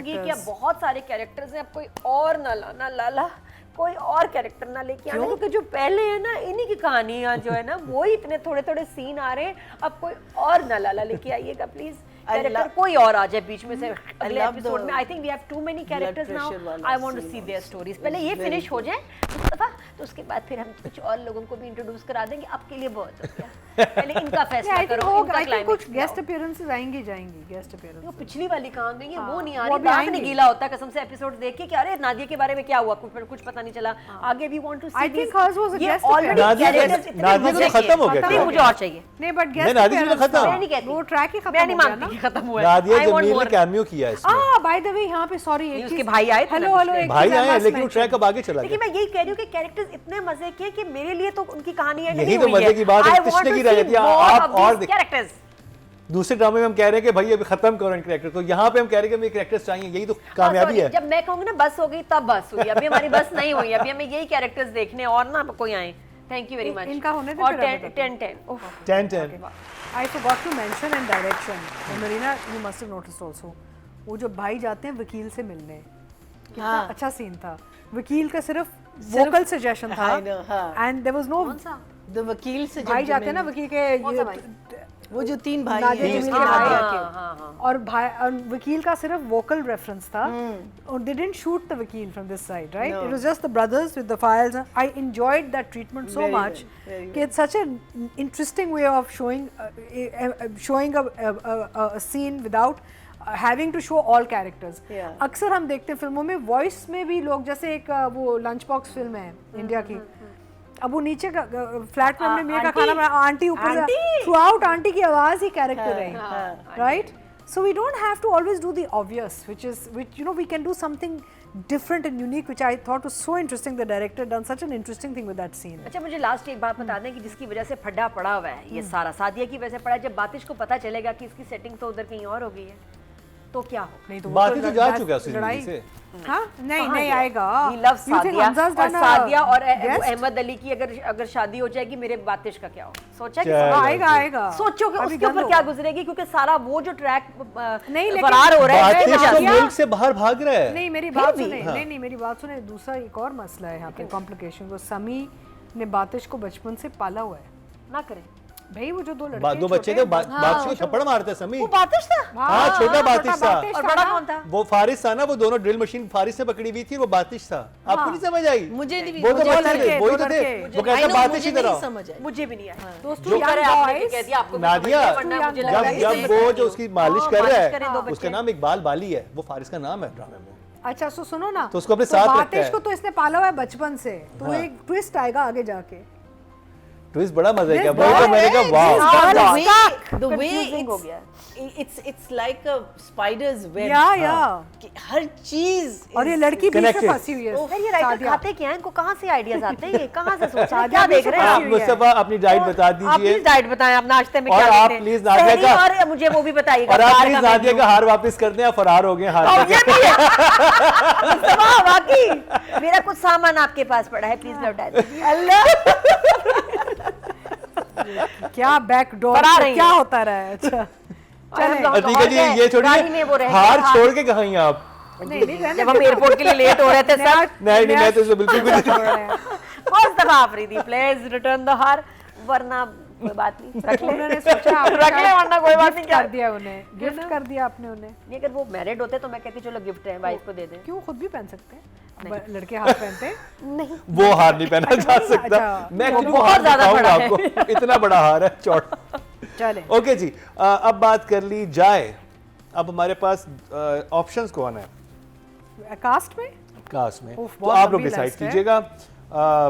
D: लेकिन बहुत सारे कैरेक्टर्स हैं, अब कोई और ना लाला कोई और कैरेक्टर ना लेके आना, क्योंकि जो पहले है ना इन्हीं की कहानियां जो है ना वो ही इतने थोड़े थोड़े सीन आ रहे हैं। अब कोई और ना लाला लेके आइएगा प्लीज, कैरेक्टर कोई और आ जाए बीच में से अगले एपिसोड में। I think we have too many characters now, I want to see their stories. पहले ये फिनिश हो जाए मुस्तफा, तो उसके बाद फिर हम कुछ और लोगों को भी इंट्रोड्यूस करा देंगे। आपके लिए बहुत हो गया, पहले इनका फैसला करो, इनका क्लाइमेक्स।
B: कुछ गेस्ट अपीयरेंसेस आएंगी जाएंगी, गेस्ट अपीयरेंस।
D: वो पिछली वाली कहां गई है, वो नहीं आ रही। दांत नहीं गीला होता कसम से एपिसोड देख के कि अरे नादिया के बारे में क्या हुआ, कुछ पता नहीं चला। आगे भी want to see.
B: I think hers was a guest
A: appearance. Nadia तो खत्म हो गया,
D: नहीं मुझे और चाहिए।
B: नहीं बट गेस्ट
A: नादिया तो खत्म,
D: मैं नहीं कहती,
B: वो ट्रैक ही खत्म
D: मैं नहीं
B: हो गया
D: मानती
B: ना।
D: कि खत्म हुआ है।
A: नादिया जमील ने कैमियो किया है इसमें।
B: बाय द वे यहाँ पे सॉरी एक
D: उसके भाई आए थे,
B: हेलो एक
A: भाई आए, लेकिन वो ट्रैक अब आगे चला
D: लेकिन
A: गया।
D: मैं यही कह रही हूँ कि कैरेक्टर्स इतने मजे के कि मेरे लिए तो उनकी कहानी एंड
A: यही
D: नहीं
A: तो
D: हुई है।
A: मजे की बात है, कृष्ण की रह जाती है। आप और
D: कैरेक्टर्स
A: दूसरे ड्रामे में हम कह रहे हैं कि भाई अभी खत्म करो इन कैरेक्टर को, यहाँ पे हम कह रहे हैं कि हमें कैरेक्टर्स चाहिए, यही तो कामयाबी है।
D: जब मैं कहूँगी ना बस हो गई तब बस हुई, अभी हमारी बस नहीं हुई, अभी हमें यही कैरेक्टर्स देखने और ना कोई आए। Thank you very much.
B: इनका होने दे
D: और
B: फिर अभी
D: 10
B: I forgot to mention in direction, Marina, you must have noticed also, वो जो भाई जाते हैं वकील से मिलने, कितना अच्छा सीन था। वकील का सिर्फ वोकल सजेशन था, and there was no
C: the वकील से
B: भाई जाते हैं ना वकील के,
C: वो जो तीन भाई
B: नादिया
C: हैं,
B: जमील
C: उसके
B: के भाई,
C: भाई
B: और भाई और वकील का सिर्फ वोकल रेफरेंस था, और they didn't shoot the vakil from this side, right? It was just the brothers with the files. I enjoyed that treatment so much कि it's such an interesting way of showing a scene without having to show all characters. अक्सर हम देखते हैं फिल्मों में voice में भी लोग, जैसे एक वो लंच बॉक्स फिल्म है इंडिया की, अब वो नीचे का फ्लैट में हमने मियां का खाना बनाया, आंटी ऊपर थ्रू आउट आंटी की आवाज ही कैरेक्टर है, right? So we don't have to always do the obvious, which you know we can do something different and unique, which I thought was so interesting. The director done such an interesting thing with that scene.
D: अच्छा मुझे last एक बात बता दें कि जिसकी वजह से फड्डा पड़ा हुआ है ये सारा, सादिया की वजह से पड़ा है। जब बातिश को पता चलेगा कि इसकी सेटिंग तो उधर कहीं और हो गई है, तो क्या हो।
B: नहीं तो
A: बातें तो जा चुका है उस जिंदगी से।
B: हाँ नहीं
D: कहाँ
B: नहीं
D: गया?
B: आएगा।
D: He loves
B: You think
D: Sadia
B: Hamza's
D: और
B: done a
D: सादिया और
B: guest?
D: अहमद अली की अगर शादी हो जाएगी, मेरे बातिश का क्या हो? सोचा कि
A: चलो
B: आएगा
A: जी।
B: आएगा।
D: सोचो कि
B: अभी
D: उसके ऊपर
B: गंद
D: क्या
B: होगा।
D: गुजरेगी, क्योंकि सारा वो जो ट्रैक
B: नहीं, लेकिन
D: फरार हो रहा है
A: बातिश तो
B: सादिया-
A: मुल्क से बाहर भाग रहा है।
B: नहीं मेरी
D: फिर
B: बात
D: भी,
B: सुने,
A: हाँ।
B: नहीं मेरी बात सुने, दूसरा एक और मसला है यहाँ पे कॉम्प्लिकेशन को। समी ने बातिश को बचपन से पाला हुआ है
D: ना करें।
B: भाई, वो जो दो लड़के
A: दो बच्चे थे, बादशाह को थप्पड़ मारते हैं समी।
D: वो बातिश था
A: हाँ, छोटा बातिश था।
D: और बड़ा कौन था?
A: वो फारिस था ना, वो दोनों ड्रिल मशीन फारिस से पकड़ी हुई थी, वो बातिश था। आपको नहीं समझ आई?
C: मुझे नहीं,
A: वो तो
C: मुझे
A: बच्चे थे,
B: लड़के,
A: वही
B: दो
A: तो थे।
B: लड़के।
A: वो कहता बातिश ही
C: मुझे
A: तरह।
C: नहीं समझ आई।
D: मुझे भी नहीं आया।
B: दोस्तों
D: जो करे
B: young
D: आपने भी
B: boys,
D: कह दिया, आपको भी
A: नादिया,
D: समझ लिया, वरना मुझे लग रहा है
A: जब
D: कि
A: वो
D: सही
A: जो उसकी मालिश
D: हाँ,
A: कर रहा
D: मालिश करें, दो
A: है, उसका
D: बच्चे।
A: नाम इकबाल बाली है, वो फारिस का नाम है ड्रामे में।
B: अच्छा सुनो ना,
A: तो उसको अपने साथ रखता
B: बातिश
A: है।
B: को तो इसने पाला हुआ है बचपन से, तो
A: हाँ।
B: एक ट्विस्ट आएगा आगे जाके।
A: ट्विस्ट बड़ा मजे का,
B: This
A: वही तो
B: boy
A: मैंने कहा
B: is
A: वाह।
B: God
C: The
B: is
C: way,
B: stuck.
C: the way
D: Confusing हो गया।
C: it's like a spider's web.
B: या
C: कि हर चीज
B: और ये लड़की बीच में
A: Connected.
B: फंसी हुई है।
D: यार ये राइटर
B: सादिया।
D: खाते क्या है? इनको कहाँ से आइडियाज आते हैं? ये कहाँ से सोचते हैं?
B: सादिया
D: क्या
B: भी
D: देख रहे हैं
B: फंसी
D: आप?
B: हुई है।
A: मुस्तफा अपनी डाइट बता
D: आप
A: दीजिए
D: प्लीज डाइट बताएं, आप नाश्ते में
A: और
D: क्या
A: आप
D: लेते हैं?
A: please नादिया
D: सहरी
A: का-
D: और मुझे वो भी बताइएगा।
A: और आप
D: बाहर
A: प्लीज
D: का
A: नादिया
D: menu।
A: का हार वापस कर दें, फरार हो गए हाथ
D: और
A: से।
D: ये भी है। मुस्तफा, वाकई मेरा कुछ सामान आपके पास पड़ा है, प्लीज लौटा दीजिए। अल्लाह,
B: क्या बैकडोर
D: फरार है
B: क्या
D: ये।
B: होता रहा है। अच्छा
D: और हम लोग
A: ठीक है जी,
D: और
A: ये
D: गाड़ी में वो
A: छोड़िए,
D: रह
A: हार
D: गए,
A: छोड़ के कहाँ हैं आप?
B: नहीं नहीं रहने
D: जब हम
B: दो।
D: एयरपोर्ट के लिए लेट हो रहे थे
B: नया-
D: सर।
A: नहीं
B: नया
A: मैं तो इसे बिल्कुल भी नहीं
B: छोड़ रहे हैं।
D: Mustafa Afridi, please return the हार, वरना कोई बात नहीं, रख ले।
B: उन्होंने सोचा आपको
D: रख ले, वरना कोई बात नहीं।
B: गिफ्ट कर दिया उन्हें, गिफ्ट कर दिया आपने उन्हें।
D: नहीं, अगर वो मैरिड होते तो मैं कहती चलो गिफ्ट है, वाइफ को दे दे।
B: क्यों, खुद भी पहन सकते हैं, लड़के हाथ पहनते हैं।
D: नहीं,
A: वो हार नहीं पहना जा
B: अच्छा,
A: सकता।
B: अच्छा।
A: मैं
B: वो
A: खुद
D: बहुत
A: हार
D: ज्यादा
A: दिखाऊंगा
D: बड़ा है।
A: आपको, इतना बड़ा हार है चौड़ा।
B: चले
A: ओके जी, अब बात कर ली जाए। अब हमारे पास ऑप्शंस कौन है
B: कास्ट में।
A: कास्ट में,
B: उफ,
A: तो
B: बहुत
A: आप लोग
B: लंबी
A: डिसाइड
B: लिस्ट है।
A: कीजिएगा।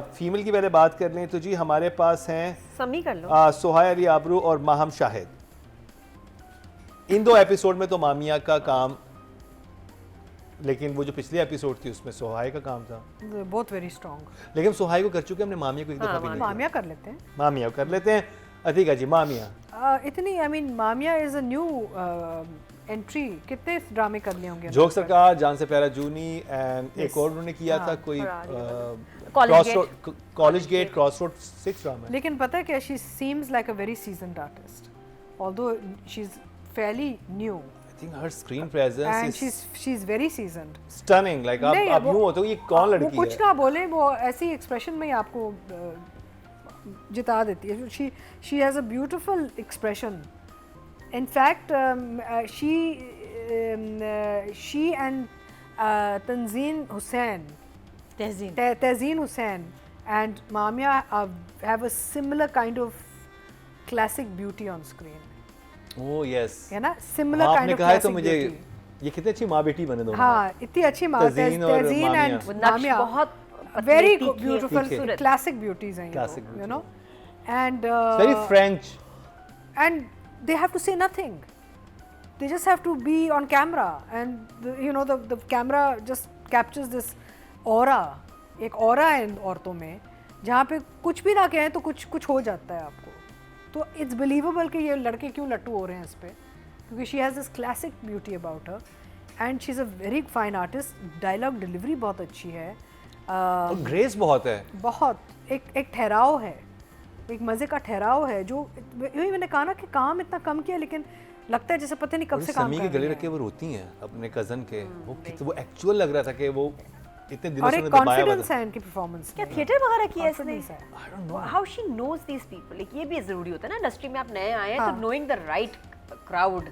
A: फीमेल की पहले बात कर लें तो जी हमारे पास हैं
D: समी कर लो।
A: सोहाय अली आबरू और माहम शाहिद। इन दो एपिसोड में तो मामिया का काम, लेकिन वो जो पिछले एपिसोड थी उसमें सोहाय का काम था।
B: Both very strong.
A: लेकिन सोहाय को कर चुके हमने, मामिया को एक दफा भी नहीं किया।
B: मामिया कर लेते हैं।
A: मामिया को कर लेते हैं। अतिका जी, मामिया।
B: इतनी I mean Mamiya is a new entry. कितने ड्रामे कर लिए होंगे?
A: जोक सरकार, जान से प्यारा जूनी एंड एक और उन्होंने किया था कोई college gate, cross road 6 drama.
B: लेकिन पता है क्या, she seems like a very seasoned artist, although she is fairly new
A: I think her screen presence
B: and
A: is
B: she is very seasoned.
A: Stunning. Like
B: नहीं,
A: आप
B: वो-
A: यूं होते हो ये कौन
B: वो
A: लड़की
B: कुछ
A: है?
B: ना बोले, वो ऐसी एक्सप्रेशन में ही आपको जिता देती है। She has a beautiful expression. In fact, she and Tanzeen Hussain, Tehzeen Hussain and Mamia have a similar kind of classic beauty on screen.
A: Oh yes,
B: है ना, similar kind
A: आपने
B: of
A: कहा है तो
B: classic
A: मुझे
B: beauty.
A: ये कितने अच्छी माँ बेटी बने दोनों।
B: हाँ, इतनी अच्छी माँ,
A: तज़ीन और
B: Tehzeen
A: मामिया।
B: and
D: वो नक्श
B: Mamia,
D: बहुत पतली,
B: very
D: तीखी,
B: beautiful
A: तीखे।
B: classic beauties हैं ये
A: Classic
B: लोग,
A: beauty।
B: you know, and
A: very French.
B: and they have to say nothing. They just have to be on camera, and the camera just captures this aura. एक aura है इन औरतों में, जहाँ पे कुछ भी ना कहें तो कुछ हो जाता है आपको। तो it's believable कि ये लड़के क्यों लट्टू हो रहे हैं इस पे, क्योंकि she has this classic beauty about her, and she's a very fine artist. Dialogue delivery बहुत अच्छी है,
A: और ग्रेस बहुत है।
B: बहुत एक ठहराव है, एक मज़े का ठहराव है, जो यही मैंने कहा ना कि काम इतना कम किया, लेकिन लगता है जैसे पता नहीं कब से काम
A: समी
B: कर
A: के गले
B: रही
A: रख के
B: है।
A: वो रोती हैं अपने कजन के, वो एक्चुअल लग रहा था कि वो इतने दिनों
B: और
A: से
B: एक
A: उन्होंने दबाया हुआ
B: कॉन्फिडेंस
A: था।
B: है इनकी परफॉर्मेंस
D: क्या
B: में।
D: थिएटर वगैरह किया इसने?
B: Confidence है।
A: I don't know.
D: How she knows these people, like ये भी जरूरी होता है ना इंडस्ट्री में, आप नए आए हैं
B: हाँ।
D: तो नोइंग द राइट क्राउड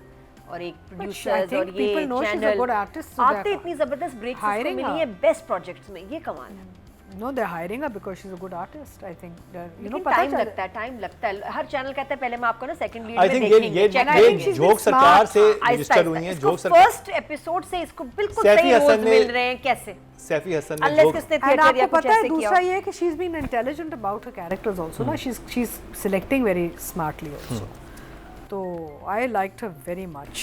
D: और एक
B: I
D: प्रोड्यूसर्स
B: think
D: और ये
B: people know she's a
D: channel
B: good artist, so
D: आते
B: they're
D: इतनी जबरदस्त ब्रेक्स इसको
B: hiring
D: मिली
B: her।
D: है बेस्ट प्रोजेक्ट्स में, ये कमाल है।
B: No, they're hiring her because she's a good artist. I think
D: लेकिन
B: पता
D: टाइम
B: चल
D: लगता है। हर चैनल कहता है पहले मैं आपको ना सेकंड लीड
A: आई
D: में
A: थिंक
D: देखेंगे,
A: ये
D: check
B: I
A: ये
B: think she's
A: जोक
B: been
A: सरकार
B: smart।
A: से
D: आहिस्ता
A: रजिस्टर हुई है।
D: इसको
A: जोक सरकार,
D: फर्स्ट एपिसोड से इसको बिल्कुल
A: सैफी
D: सही
A: हसन
D: रोल्स
A: ने-
D: मिल रहे हैं, कैसे?
A: सैफी हसन ने
D: अनलेस
A: जोक
D: किसने
B: And
D: थिएटर या
B: आपको
D: कुछ
B: पता है
D: ऐसे किया
B: दूसरा
D: हो।
B: ये है कि she's been intelligent about her characters also ना, she's selecting very smartly also. तो I liked her very much.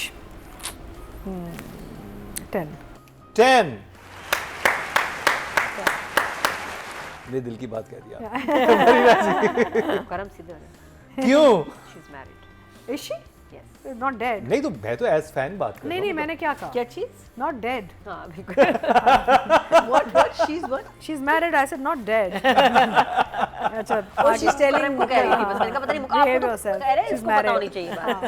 B: 10.
A: 10। मेरे दिल की बात कह दी आप।
D: करम सीधे
A: क्यों?
D: She is married.
B: Is she?
D: Yes.
B: Not dead.
A: नहीं तो मैं तो एज फैन बात कर रहा
B: नहीं
A: हूँ।
B: नहीं मैंने क्या कहा?
C: क्या चीज?
B: Not dead.
D: हाँ बिल्कुल।
C: What?
B: She is married, I said not dead. अच्छा,
C: Oh, she's telling
D: को कह रही थी बस, मैंने कहा पता नहीं आपको
B: Behave
D: तो
B: yourself.
D: कह रहे हैं,
B: She's
D: इसको पता होनी
B: married.
D: चाहिए बात।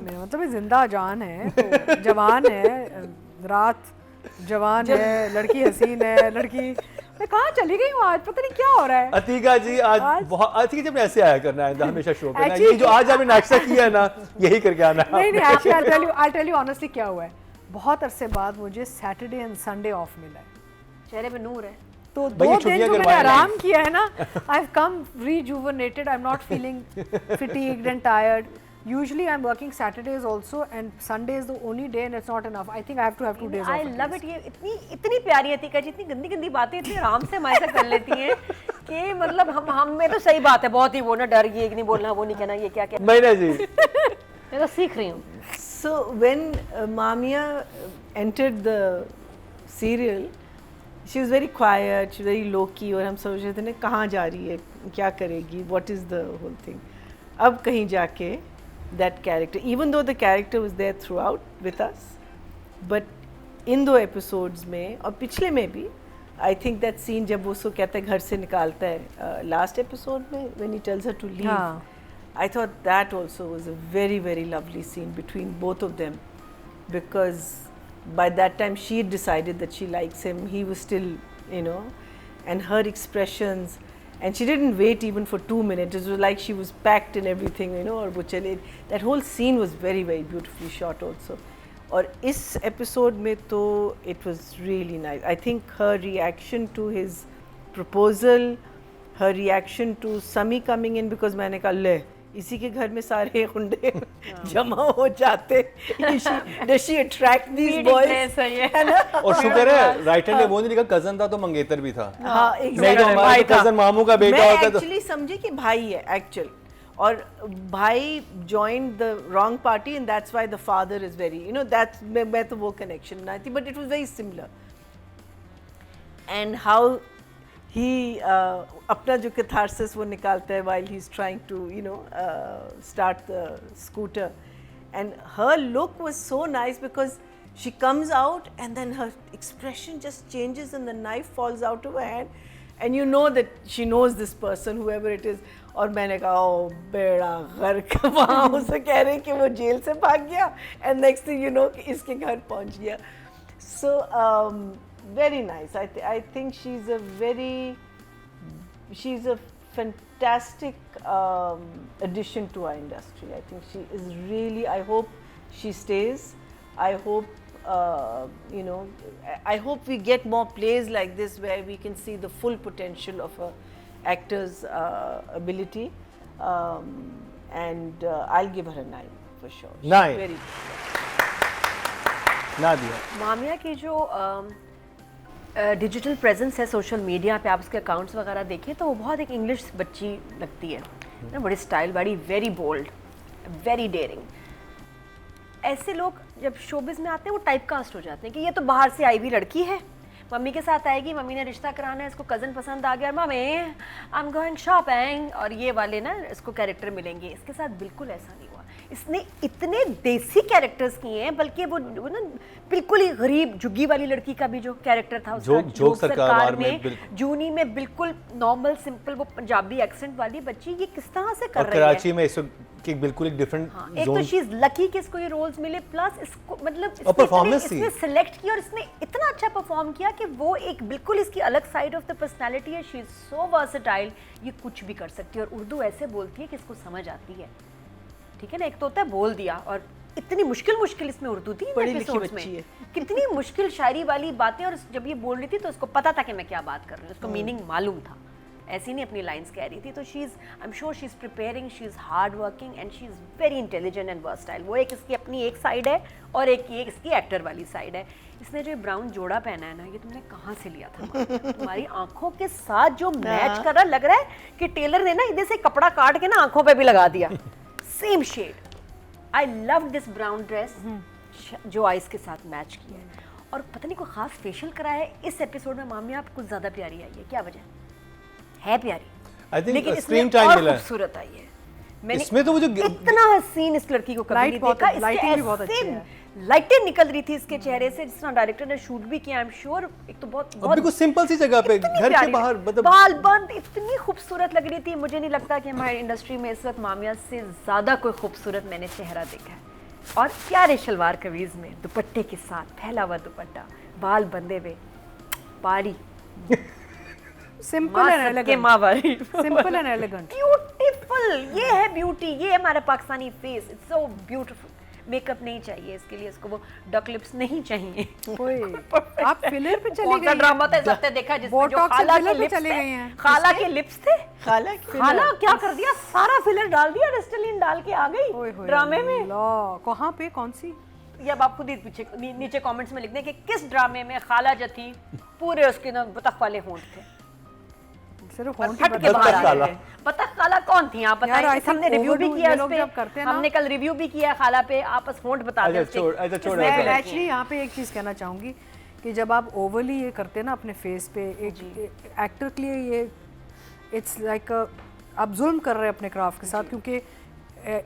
B: मेरा मतलब ये जिंदा जान है, तो जवान है, रात जवान है, लड़की हसीन है, लड़की मैं कहाँ चली गई हूँ आज, पता नहीं क्या हो रहा है।
A: अतीका जी आज बहुत, अतीका जब ऐसे आया करना है हमेशा शो पे ना,
B: Actually-
A: ये जो आज आपने नाश्ता किया है ना, यही करके आना है
B: नहीं नहीं,
A: आपने।
B: Actually I tell you honestly क्या हुआ है, बहुत अरसे बाद मुझे सैटरडे एंड संडे ऑफ मिला है,
D: चेहरे पे नूर है।
B: तो
A: भाई,
B: 2
A: ये
B: दिन
A: छुट्टियां
B: जो मैंने
A: करवाएं ना।
B: आराम किया है ना, आई have come rejuvenated, I am not feeling fatigued and tired. Usually I'm working Saturdays also, and Sunday is the only day and it's not enough. I think I have to have 2 days off.
D: I
B: at
D: love
B: least.
D: It. ये इतनी प्यारी अतीका जी, इतनी गंदी गंदी बातें इतनी आराम से हमारे साथ कर लेती हैं कि मतलब हम में तो सही बात है, बहुत ही वो ना डर, ये नहीं बोलना, वो नहीं कहना, ये क्या क्या।
A: मैंने जी
D: मैं तो सीख रही हूँ।
C: So when Mamiya entered the serial, she was very quiet, she was very low key, और हम सोच रहे थे ना कहाँ जा रही है, क्या करेगी, what is the whole thing. अब कहीं जाके that character, even though the character was there throughout with us, but in दो episodes में और पिछले में भी, I think that scene जब वो उसको कहता है घर से निकालता है last episode में when he tells her to leave,
B: हाँ.
C: I thought that also was a very very lovely scene between both of them, because by that time she had decided that she likes him, he was still, you know, and her expressions, and she didn't wait even for 2 minutes, it was like she was packed and everything, you know, और वो चले, that whole scene was very very beautifully shot also. और इस episode में तो it was really nice. I think her reaction to his proposal, her reaction to Sami coming in, because मैंने कहा ले इसी के घर में सारे गुंडे जमा हो जाते, does she attract these boys, है ना?
A: और शुक्र है राइटर ने वो नहीं लिखा कजन था तो मंगेतर भी था।
C: हाँ
A: नहीं तो
C: exactly.
A: हमारा
C: भाई
A: तो
C: था।
A: कजन मामू का बेटा
C: मैं
A: होता तो
C: एक्चुअली समझी कि भाई है एक्चुअल, और भाई joined the wrong party and that's why the father is very, you know, that's मैं तो वो connection ना थी, but it was very similar. And how he अपना जो catharsis वो निकालता है while he's trying to, you know, start the scooter, and her look was so nice because she comes out and then her expression just changes and the knife falls out of her hand and you know that she knows this person, whoever it is. और मैंने कहा ओ बेड़ा गर्क, वहाँ उसे कह रहे कि वो जेल से भाग गया and next thing you know कि इसके घर पहुँच गया. So very nice. I think she's a fantastic addition to our industry. I think she is really, I hope she stays. I hope, you know, I hope we get more plays like this where we can see the full potential of a actor's ability. And I'll give her a 9 for sure. She's
A: 9.
C: very
A: ना दिया।
D: मामिया की जो digital presence है social media पे, आप उसके accounts वगैरह देखें तो वो बहुत एक इंग्लिश बच्ची लगती है ना, बड़ी स्टाइल वाली, वेरी बोल्ड, वेरी डेयरिंग। ऐसे लोग जब शोबिज़ में आते हैं वो टाइप कास्ट हो जाते हैं कि ये तो बाहर से आई हुई लड़की है, मम्मी के साथ आएगी, मम्मी ने रिश्ता कराना है, इसको कज़न पसंद आ गया, mummy I am going shopping, और ये वाले ना इसको कैरेक्टर मिलेंगे। इसके साथ बिल्कुल ऐसा नहीं हुआ। इसने इतने देसी कैरेक्टर्स किए हैं, बल्कि वो ना बिल्कुल ही गरीब झुग्गी वाली लड़की का भी जो कैरेक्टर था उसका,
A: जोग सरकार में
D: जूनी में बिल्कुल नॉर्मल सिंपल वो पंजाबी एक्सेंट वाली बच्ची, ये किस तरह से कर
A: और
D: रही है।
A: कराची में इस कि बिल्कुल एक डिफरेंट
D: एक तो शी इज लकी कि इसको ये रोल्स मिले, प्लस इसको मतलब इसने सिलेक्ट किया और इसने इतना अच्छा परफॉर्म किया कि वो एक बिल्कुल इसकी अलग साइड ऑफ द पर्सनालिटी है। शी इज सो वर्सेटाइल, ये कुछ भी कर सकती है और उर्दू ऐसे बोलती है कि इसको समझ आती है, ठीक है ना। एक तो होता है बोल दिया, और इतनी मुश्किल इसमें उर्दू थी एपिसोड्स में, कितनी मुश्किल शायरी वाली बातें, और जब ये बोल रही थी तो उसको पता था कि मैं क्या बात कर रही हूँ, उसको मीनिंग मालूम था, ऐसी नहीं अपनी लाइंस कह रही थी। तो she is, I am sure she is preparing, she is hard working and she is very intelligent and versatile. वो एक इसकी अपनी एक साइड है और एक ये इसकी एक्टर वाली साइड है। इसने जो ब्राउन जोड़ा पहना है ना, ये तुमने कहाँ से लिया था? तुम्हारी आंखों के साथ जो मैच कर रहा, लग रहा है कि टेलर ने ना इधर से कपड़ा काट के ना आंखों पे भी लगा दिया, same shade. I love this brown dress जो आइस के साथ मैच किया है, और पता नहीं कोई खास फेशियल कराया है इस एपिसोड में। मामी आप कुछ ज़्यादा प्यारी आई है, क्या वजह है? प्यारी
A: I think
D: लेकिन
A: screen
D: इसमें
A: time
D: और
A: मिला है।
D: खूबसूरत आई है, मैंने
A: इसमें तो वो जो
D: इतना हसीन इस लड़की को कभी
B: Light
D: नहीं
B: बहुत-
D: देखा। इसके
B: lighting भी बहुत अच्छी
D: ऐसे
B: है।
D: लाइटें निकल रही थी इसके चेहरे से, जिस तरह डायरेक्टर ने शूट भी किया। आई एम श्योर एक तो बहुत
A: और बिल्कुल सिंपल सी जगह पे
D: इतनी
A: घर के
D: प्यारी,
A: बाहर मतलब
D: बाल बंद इतनी खूबसूरत लग रही थी। मुझे नहीं लगता कि हमारी इंडस्ट्री में इस वक्त मामिया से ज्यादा कोई खूबसूरत मैंने चेहरा देखा है। और प्यारे शलवार कमीज में दुपट्टे के साथ, फैला हुआ दुपट्टा, बाल बंधे हुए, पारी
B: सिंपल एंड एलिगेंट,
D: मावारी
B: सिंपल एंड एलिगेंट।
D: ब्यूटीफुल, ये है ब्यूटी, ये हमारा Pakistani face, it's so beautiful. Makeup नहीं चाहिए इसके लिए, इसको वो डक लिप्स नहीं चाहिए।
B: कोई आप फिलर पे चली
D: कौन सा
B: गई
D: ड्रामा था इस हफ्ते देखा जिसमें जो
B: Botox से
D: खाला
B: filler
D: के
B: पे
D: लिप्स
B: चली
D: थे?
B: गई हैं।
D: खाला के लिप्स थे।
C: खाला
D: खाला क्या कर दिया, सारा फिलर डाल दिया, रेस्टलिन डाल के आ
B: ओए
D: गई
B: होए,
D: ड्रामे में।
B: ला, कहाँ पे, कौन सी?
D: ये अब आप खुद ही पीछे नीचे कमेंट्स में लिख दें कि किस ड्रामे में खाला जो थी पूरे उसके ना बतख वाले होंठ थे
B: सिर्फ
D: और
B: होंठ
D: फट
B: ही
D: के
B: बदल-
D: बाहर आ
A: काला।
D: गए थे। बतख काला कौन थी आप
B: यार, I
D: बताएं।
B: think
D: हमने रिव्यू भी
B: overdo
D: किया
B: ये
D: इस
B: लोग
D: पे,
B: जब करते हैं ना-
D: हमने कल रिव्यू भी किया खाला पे। आप बस होंठ बता दें
A: अच्छा, छोड़, अच्छा, छोड़,
B: मैं
A: ऐसा है।
B: एक्चुअली यहाँ पे एक चीज़ कहना चाहूँगी कि जब आप ओवरली ये करते हैं ना अपने फेस पे, एक एक्टर के लिए ये इट्स लाइक आप जुल्म कर रहे हैं अपने क्राफ्ट के साथ, क्योंकि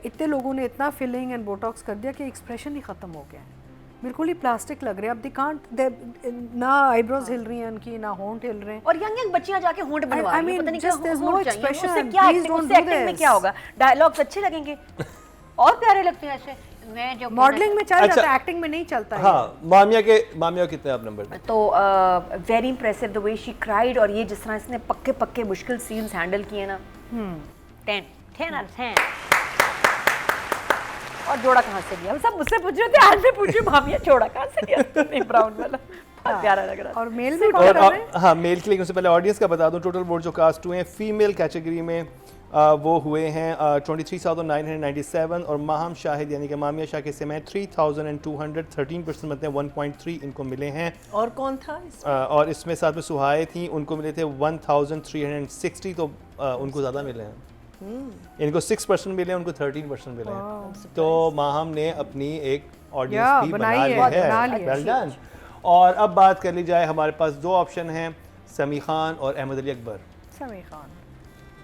B: इतने लोगों ने इतना फिलिंग एंड बोटॉक्स कर दिया कि एक्सप्रेशन ही ख़त्म हो गया है, बिल्कुल ही प्लास्टिक लग रहे हैं। अब दे कांट, ना आईब्रोज हिल रही हैं उनकी, ना होंठ हिल रहे हैं।
D: और यंग यंग बच्चियां जाके होंठ बनवा
B: I
D: रही हैं,
B: mean,
D: पता नहीं क्या
B: just there's no
D: होंठ चाहिए।
B: expression.
D: उससे क्या
B: Please
D: एक्टिंग,
B: don't
D: उससे
B: do
D: एक्टिंग में
B: this.
D: क्या होगा, डायलॉग्स अच्छे लगेंगे और प्यारे लगते हैं ऐसे। मैं जो
B: मॉडलिंग में चल
A: अच्छा।
B: जाता है, एक्टिंग में नहीं चलता है।
A: हाँ, मामिया को कितने आप नंबर दें?
D: तो very impressive the way she cried, और ये जिस तरह इसने पक्के पक्के मुश्किल सीन्स हैंडल किए ना, 10 out of 10। और जोड़ा कहाँ से लिया, सब मुझसे पूछ रहे थे, आज भी पूछिए मामिया जोड़ा कहाँ से लिया तुमने ब्राउन वाला, बहुत प्यारा लग रहा था।
B: और मेल में कौन
A: और
B: कर रहे हैं?
A: हाँ, मेल के लिए उससे पहले ऑडियंस का बता दूं, टोटल वोट जो कास्ट हुए हैं फीमेल कैटेगरी में वो हुए हैं 23,997, और माहम शाहिद यानी कि मामिया शाह के से मैं 3,200, 13% मतलब 1.3 इनको मिले हैं।
C: और कौन था इसमें?
A: और इसमें साथ में सुहाए थी, उनको मिले थे 1,360, तो उनको ज़्यादा मिले हैं। इनको 6% मिले, उनको 13% मिले हैं। तो माहम ने अपनी एक ऑडियंस भी बना
B: बनाई
A: ली
B: है,
A: है।
B: बना ली है।
A: Well done। और अब बात कर ली जाए, हमारे पास दो ऑप्शन हैं, समी खान और अहमद अली अकबर।
B: समी खान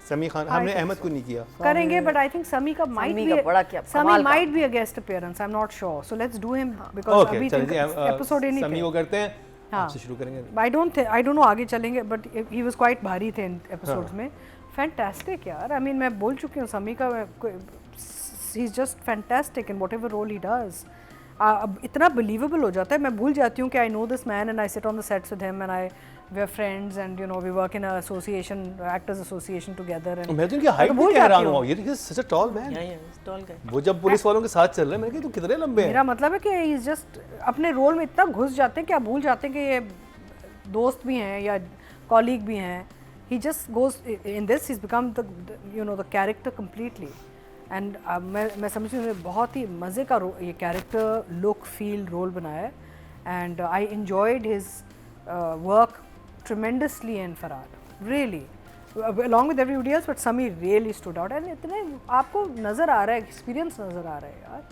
A: समी खान हमने अहमद को नहीं किया।
B: करेंगे, बट आई थिंक समी का माइट
D: समी
B: भी,
D: का बड़ा क्या
B: समी
D: कमाल का।
B: Might be a guest appearance, I am not sure, so let's do him because
A: okay,
B: अभी
A: चलिए जी,
B: एपिसोड ही नहीं
A: समी
B: थे।
A: को करते हैं,
B: हाँ।
A: आपसे शुरू करेंगे।
B: आई डोंट नो आगे चलेंगे, बट ही वाज क्वाइट भारी थे इन एपिसोड्स में। फैंटास्टिक यार, आई मीन मैं बोल चुकी हूँ समी का, he is just fantastic in whatever role he does. अब इतना बिलीवेबल हो जाता है, मैं भूल जाती हूँ कि I know this man and I sit on the sets with him and I we are friends and you know we work in a association, actors association together and
A: मैं तो इनकी हाइट
B: भूल
A: भी
B: जाती
A: हैरान
B: हूँ।
A: हुआ, ये सच अ टॉल मैन।
C: टॉल गाय।
A: वो जब पुलिस वालों के साथ चल रहे हैं, मैंने कहा तू कितने लंबे हैं।
B: मेरा मतलब है कि ही इज जस्ट अपने रोल में इतना घुस जाते हैं कि आप भूल जाते हैं कि ये दोस्त भी हैं या कॉलीग भी हैं। He just goes in this, he is become the you know the character completely. And मैं समझती हूँ बहुत ही मज़े का ये कैरेक्टर लुक फील रोल बनाया है, and I enjoyed his work tremendously in Farhar, really, along with everybody else, but Sami really stood out, and इतने आपको नज़र आ रहा है, एक्सपीरियंस नज़र आ रहा है यार।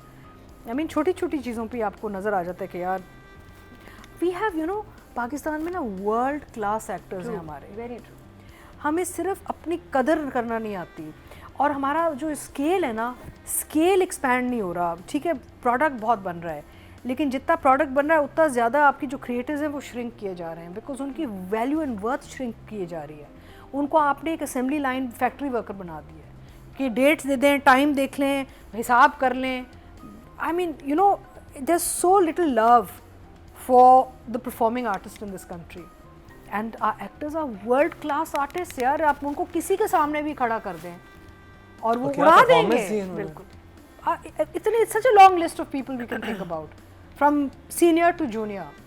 B: आई मीन छोटी छोटी चीज़ों पे आपको नज़र आ जाता है कि यार we have you know Pakistan में ना वर्ल्ड क्लास एक्टर्स हैं हमारे,
D: वेरी ट्रू।
B: हमें सिर्फ अपनी कदर करना नहीं आती, और हमारा जो स्केल है ना, स्केल एक्सपैंड नहीं हो रहा। ठीक है, प्रोडक्ट बहुत बन रहा है, लेकिन जितना प्रोडक्ट बन रहा है उतना ज़्यादा आपकी जो क्रिएटर्स हैं वो श्रिंक किए जा रहे हैं, बिकॉज उनकी वैल्यू एंड वर्थ श्रिंक किए जा रही है। उनको आपने एक असेंबली लाइन फैक्ट्री वर्कर बना दिया है कि डेट्स दे दें, टाइम देख लें, हिसाब कर लें। I mean you know there is so little love for the performing artist in this country, and our actors are world class artist यार। आप उनको किसी के सामने भी खड़ा कर दें और वो
A: क्या
B: उड़ा
A: performance
B: देंगे।
A: दी इन्होंने।
B: बिल्कुल, इतने such a long list of people we can think about from senior to junior.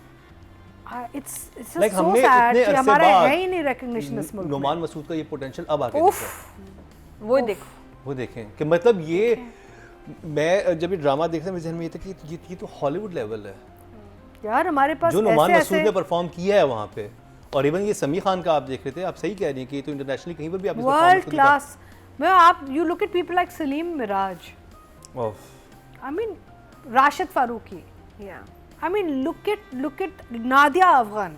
B: It's so
A: Like, हमने
B: सैड
A: इतने
B: कि
A: अरसे
B: हमारे
A: बाद
B: है ही नहीं रिकॉग्निशन इस मुल्क में।
A: नुमान मसूद का ये पोटेंशियल अब आके
B: उफ,
A: दिखा।
D: वो देखो,
A: वो देखें कि मतलब ये मैं जब ये ड्रामा देखता मेरे जहन में ये था कि ये तो हॉलीवुड लेवल है
B: यार हमारे पास
A: जो नुमान
B: ऐसे
A: मसूद ने
B: ऐसे
A: परफॉर्म किया है वहाँ पे। और इवन ये समी खान का आप देख रहे थे, आप सही कह रही हैं कि ये तो इंटरनेशनली कहीं पर भी आप इस
B: वर्ल्ड
A: performance को दिखा-
B: क्लास में आप you look at people like Saleem Miraj,
A: ओफ,
B: आई मीन राशिद फारूकी,
D: या
B: I mean look at Nadia Afghan,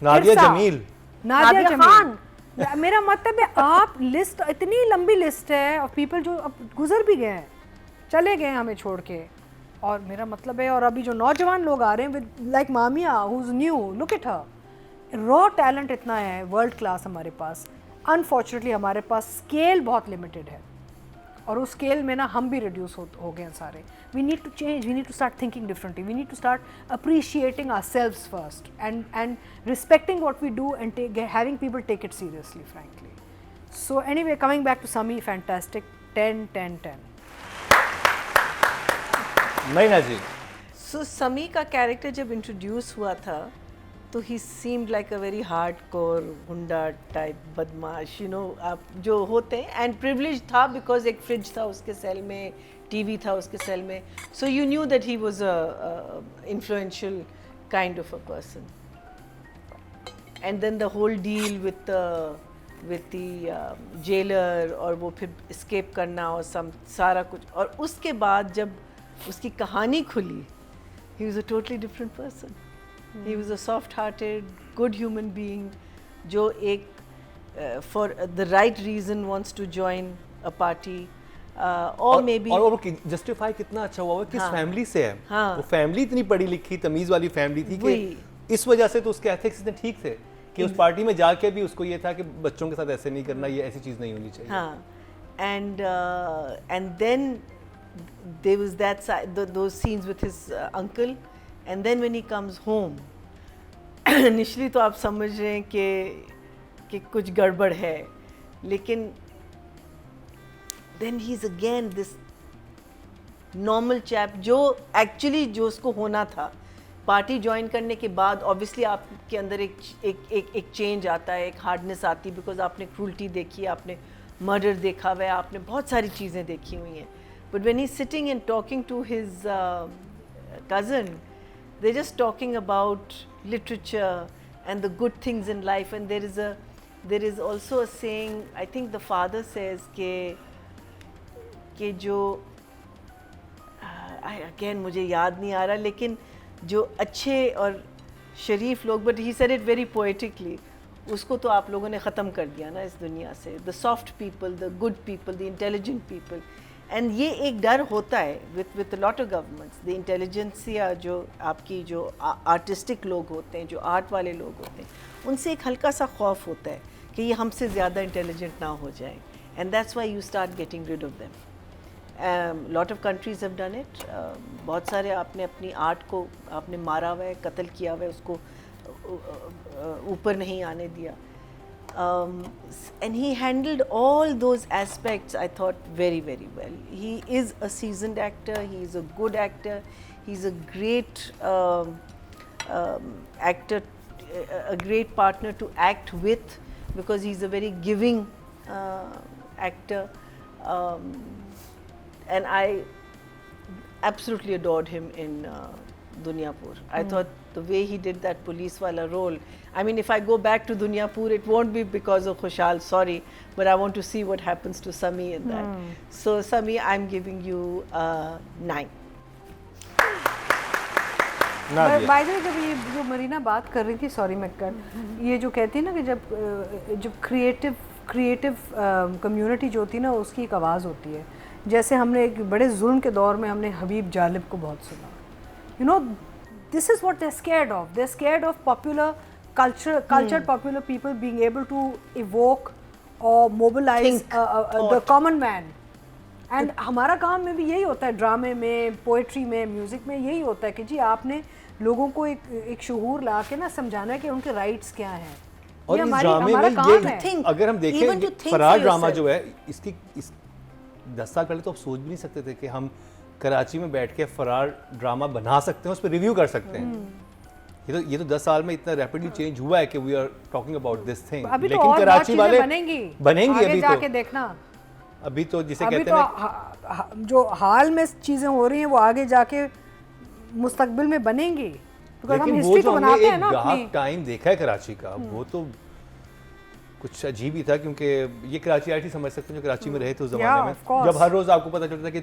A: Nadia
B: इरसा,
A: जमील,
B: नादिया
D: नादिया
B: जमील,
D: खान,
B: मेरा मतलब है आप लिस्ट, इतनी लंबी लिस्ट है ऑफ पीपल जो अब गुजर भी गए हैं, चले गए हमें छोड़ के, और मेरा मतलब है और अभी जो नौजवान लोग आ रहे हैं with like Mamiya who is new, look at her, raw talent इतना है वर्ल्ड क्लास हमारे पास। अनफॉर्चुनेटली हमारे पास स्केल बहुत लिमिटेड है और उस स्केल में ना हम भी रिड्यूस हो गए हैं सारे। We need to change, we need to start thinking differently, we need to start appreciating ourselves first and respecting what we do and having people take it seriously frankly. So anyway, coming back to Sami, fantastic, 10/10/10।
A: Naina ji,
C: so Sami का character जब introduce हुआ था तो he seemed like a very hardcore goonda type badmash, you know, आप जो होते हैं, and privilege था बिकॉज एक फ्रिज था उसके सेल में, टीवी था उसके सेल में, so you knew that he was a influential kind of a person. And then the whole deal with the jailer, और वो फिर escape करना और सारा कुछ, और उसके बाद जब उसकी कहानी खुली, he was a totally different person. He was a soft-hearted, good human being, जो एक for the right reason wants to join a party, or maybe
A: और वो जस्टिफाई कितना अच्छा हुआ किस फैमिली से है।
C: हाँ।
A: वो फैमिली इतनी पढ़ी लिखी तमीज वाली फैमिली थी कि इस वजह से तो उसके एथिक्स इतने ठीक थे कि उस पार्टी में जाके भी उसको ये था कि बच्चों के साथ ऐसे नहीं करना, ये ऐसी चीज़ नहीं होनी चाहिए।
C: हाँ, and then there was that side, those scenes with his uncle, and then when he comes home, initially तो आप समझ रहे हैं कि कुछ गड़बड़ है, लेकिन then he's again this normal chap जो actually जो उसको होना था। पार्टी ज्वाइन करने के बाद ऑब्वियसली आपके अंदर एक चेंज आता है, एक हार्डनेस आती है, बिकॉज आपने क्रूल्टी देखी है, आपने मर्डर देखा हुआ है, आपने बहुत सारी चीज़ें देखी हुई हैं। But when he's sitting and talking to his cousin, they're just talking about literature and the good things in life. And there is also a saying, I think the father says कि जो again मुझे याद नहीं आ रहा, लेकिन जो अच्छे और शरीफ लोग, but he said it very poetically, उसको तो आप लोगों ने ख़त्म कर दिया ना इस दुनिया से। The soft people, the good people, the intelligent people. And ये एक डर होता है with lot of governments, the intelligentsia, जो आपकी जो आर्टिस्टिक लोग होते हैं, जो आर्ट वाले लोग होते हैं, उनसे एक हल्का सा खौफ होता है कि ये हमसे ज़्यादा इंटेलिजेंट ना हो जाए, and that's why you start getting rid of them. Lot of countries have done it. बहुत सारे आपने अपनी आर्ट को आपने मारा हुआ है, कत्ल किया हुआ है, उसको ऊपर नहीं आने दिया। And he handled all those aspects, I thought, very, very well. He is a seasoned actor, he is a good actor, he's a great actor, a great partner to act with, because he's a very giving actor, and I absolutely adored him in Dunyapur. I thought the way he did that police wala role, I mean, if I go back to Dunyapur, it won't be because of Khushal, sorry, but I want to see what happens to Sami in that. So Sami, I'm giving you 9.
B: Bye the वे, जब ये जो मरीना बात कर रही थी, sorry मैं कर, ये जो कहती है ना कि जब क्रिएटिव कम्युनिटी जो होती है ना, उसकी एक आवाज़ होती है। जैसे हमने एक बड़े जुल्म के दौर में हमने हबीब जालिब को बहुत सुना, you know, this is what they're scared of. They're scared of cultured popular people being able to evoke or mobilize the common man. And हमारा काम में भी यही होता है, ड्रामे में, पोएट्री में, म्यूज़िक में यही होता है कि जी आपने लोगों को एक शऊर ला के ना समझाना है कि उनके राइट्स क्या हैं।
A: और इस ड्रामे में ये अगर हम देखें, फरार ड्रामा जो है, इसकी 10 साल पहले तो आप सोच भी नहीं सकते थे कि हम कराची में बैठ के फरार ड्रामा बना सकते हैं, उस पर रिव्यू कर सकते हैं। ये तो 10 साल में इतना रैपिडली चेंज हुआ है कि we are talking about this thing. लेकिन कराची वाले बनेंगी अभी जाके
B: तो देखना,
A: अभी तो जिसे
B: अभी
A: कहते
B: हैं जो हाल में चीजें हो रही हैं वो आगे जाके मुस्तकबिल में बनेंगी।
A: लेकिन वो जो हमने एक डार्क टाइम देखा है कराची का, वो तो कुछ अजीब ही था, क्योंकि ये कराची समझ सकते हैं जो कराची में रहे थे उस जमाने में, जब हर रोज आपको पता चलता था कि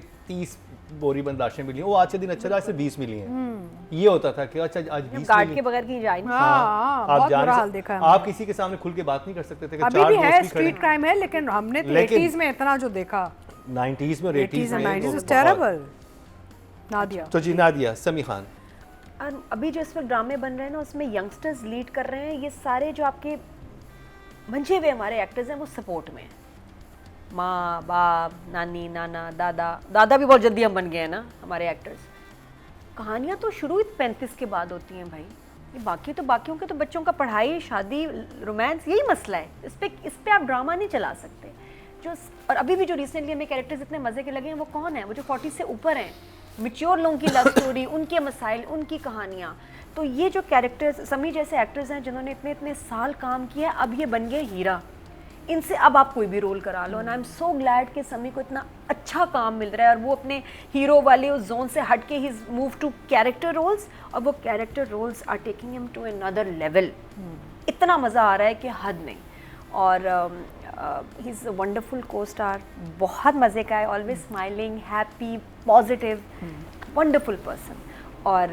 A: बोरी बंद लाशें मिली हैं, वो आज के दिन अच्छा था, आज से 20 मिली हैं। ये होता था कि अच्छा आज 20
D: गार्ड
A: मिली
D: के बगैर कहीं जाए नहीं।
B: हाँ,
A: आप
B: बहुत
A: जान
B: बुरा
A: से-
B: हाल देखा है
A: आप किसी के सामने खुल के बात नहीं कर सकते थे कि
B: अभी
A: चार
B: भी है,
A: दोस्त भी खड़े
B: स्ट्रीट क्राइम है, लेकिन हमने तो
A: लेकिन-
B: 80s में इतना जो देखा,
A: 90s में और 80s
B: 80s
A: में
B: and 90s
A: तो
B: is
A: बहुत-
B: terrible. नादिया,
A: तो जी नादिया, समी खान,
D: और अभी जो इस वक्त ड्रामे बन रहे हैं ना, उसमें यंगस्टर्स लीड कर रहे हैं। ये सारे जो आपके मंझे हुए हमारे एक्टर्स हैं वो सपोर्ट में हैं। माँ बाप, नानी, नाना, दादा भी बहुत जल्दी हम बन गए हैं ना हमारे एक्टर्स। कहानियाँ तो शुरू ही 35 के बाद होती हैं भाई। ये बाकी तो बाकियों के तो बच्चों का पढ़ाई, शादी, रोमांस, यही मसला है। इस पे आप ड्रामा नहीं चला सकते। और अभी भी जो रिसेंटली हमें कैरेक्टर्स इतने मज़े के लगे हैं, वो कौन है? वो जो 40 से ऊपर हैं, मैच्योर लोगों की लव स्टोरी, उनके मसाइल, उनकी कहानियाँ। तो ये जो कैरेक्टर्स, समी जैसे एक्टर्स हैं जिन्होंने इतने इतने साल काम किया, अब ये बन गए हीरा। इनसे अब आप कोई भी रोल करा लो। And I am so glad कि समी को इतना अच्छा काम मिल रहा है, और वो अपने हीरो वाले उस जोन से हट के ही मूव टू कैरेक्टर रोल्स, और वो character roles are taking him to another level. इतना मज़ा आ रहा है कि हद नहीं। और he is a wonderful co star, बहुत मज़े का है, always smiling, happy, positive, wonderful person. और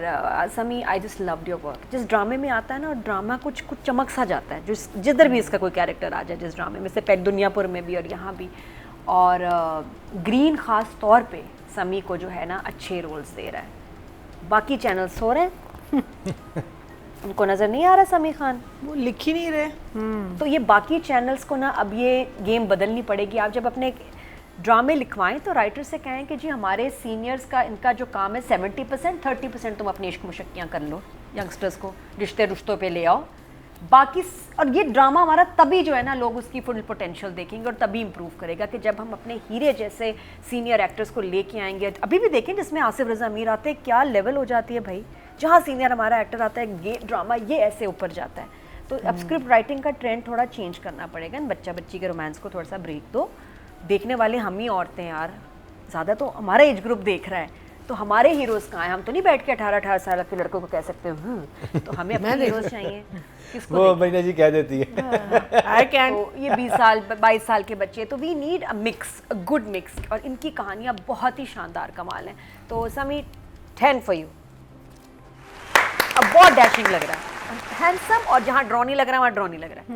D: Sami, I just loved your work. जिस ड्रामे में आता है ना, ड्रामा कुछ चमक सा जाता है, जिधर भी इसका कोई कैरेक्टर आ जाए जिस ड्रामे में से, पहले दुनियापुर में भी और यहाँ भी। और ग्रीन ख़ास तौर पे समी को जो है ना अच्छे रोल्स दे रहा है। बाकी चैनल सो रहे हैं उनको नज़र नहीं आ रहा समी खान,
C: वो लिख ही नहीं रहे।
D: तो ये बाकी चैनल्स को ना अब ये गेम बदलनी पड़ेगी। आप जब अपने ड्रामे लिखवाएं तो राइटर से कहें कि जी हमारे सीनियर्स का, इनका जो काम है 70%, 30% तुम अपनी इश्क मुशक्कियाँ कर लो, यंगस्टर्स को रिश्तों पे ले आओ। बाकी और ये ड्रामा हमारा तभी जो है ना लोग उसकी फुल पोटेंशियल देखेंगे और तभी इम्प्रूव करेगा कि जब हम अपने हीरे जैसे सीनियर एक्टर्स को लेके आएंगे। अभी भी देखें जिसमें आसिफ रज़ा मीर आते हैं, क्या लेवल हो जाती है भाई। जहाँ सीनियर हमारा एक्टर आता है, ये ड्रामा ये ऐसे ऊपर जाता है। तो अब स्क्रिप्ट राइटिंग का ट्रेंड थोड़ा चेंज करना पड़ेगा। बच्चा बच्ची के रोमांस को थोड़ा सा ब्रेक दो। देखने वाले हम ही औरतें यार, ज़्यादा तो हमारा एज ग्रुप देख रहा है, तो हमारे हीरोज़ कहाँ हैं? हम तो नहीं बैठ के 18-18 साल के लड़कों को कह सकते हैं तो हमें अपने हीरोज़ चाहिए। किसको
A: वो महीना जी कह देती है
C: आई कैन।
D: तो ये 20 साल 22 साल के बच्चे, तो we need a mix, a good mix. और इनकी कहानियाँ बहुत ही शानदार कमाल हैं। तो समी 10 फॉर यू। अब बहुत डैशिंग लग रहा है, हैंडसम, और जहाँ ड्रॉनी लग रहा है वहाँ ड्रॉनी लग रहा है।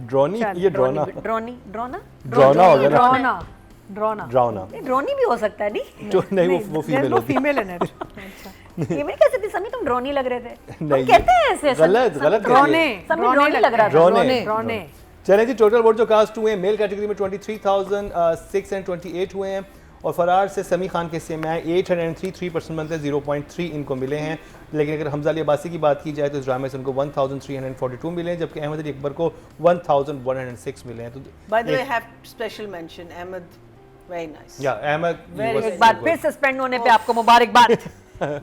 A: ड्रोनी, ये ड्रोना,
D: ड्रॉनी, ड्रोना,
A: ड्रोना होगा ना,
B: ड्रोना, ड्रोना,
A: ड्रोना,
D: ड्रॉनी भी हो सकता है नहीं।
A: जो नहीं वो फीमेल होती है।
B: Female in it. अच्छा,
D: ये मैं कह सकती समी तुम ड्रॉनी लग रहे थे। हम
A: नहीं,
D: कहते हैं ऐसे
A: गलत कह
B: ड्रोने,
A: दिया।
D: समी ड्रॉनी लग रहा था।
A: ड्रोने,
B: ड्रोने।
A: चलें जी, टोटल वोट जो कास्ट हुए हैं मेल कैटेगरी में 23,628 हुए हैं, और फरार से समी खान के से में 803 3% बनते हैं, 0.3 इनको मिले हैं। लेकिन अगर हमजा अली अब्बासी की बात की जाए तो इस ड्रामे से उनको 1342 मिले हैं, जबकि अहमद अली अकबर को 1106 मिले हैं। तो
C: by the way, have special mention Ahmed, very nice.
A: या अहमद
D: एक बार फिर सस्पेंड होने पे आपको मुबारकबाद।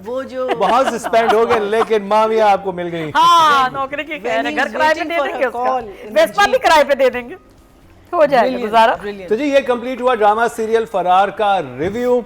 C: वो जो
A: बहुत सस्पेंड हो गए, लेकिन मामिया आपको मिल गई।
D: हाँ, नौकरी की
C: When
D: घर
C: he's
D: किराए पे
C: waiting
D: दे
C: for
D: देंगे
C: her
D: उसका,
C: call in the
D: वेस्पा भी
C: jeep.
D: किराए पे दे देंगे, हो जाएगा गुजारा।
C: Brilliant.
A: तो जी ये कंप्लीट हुआ ड्रामा सीरियल फरार का रिव्यू।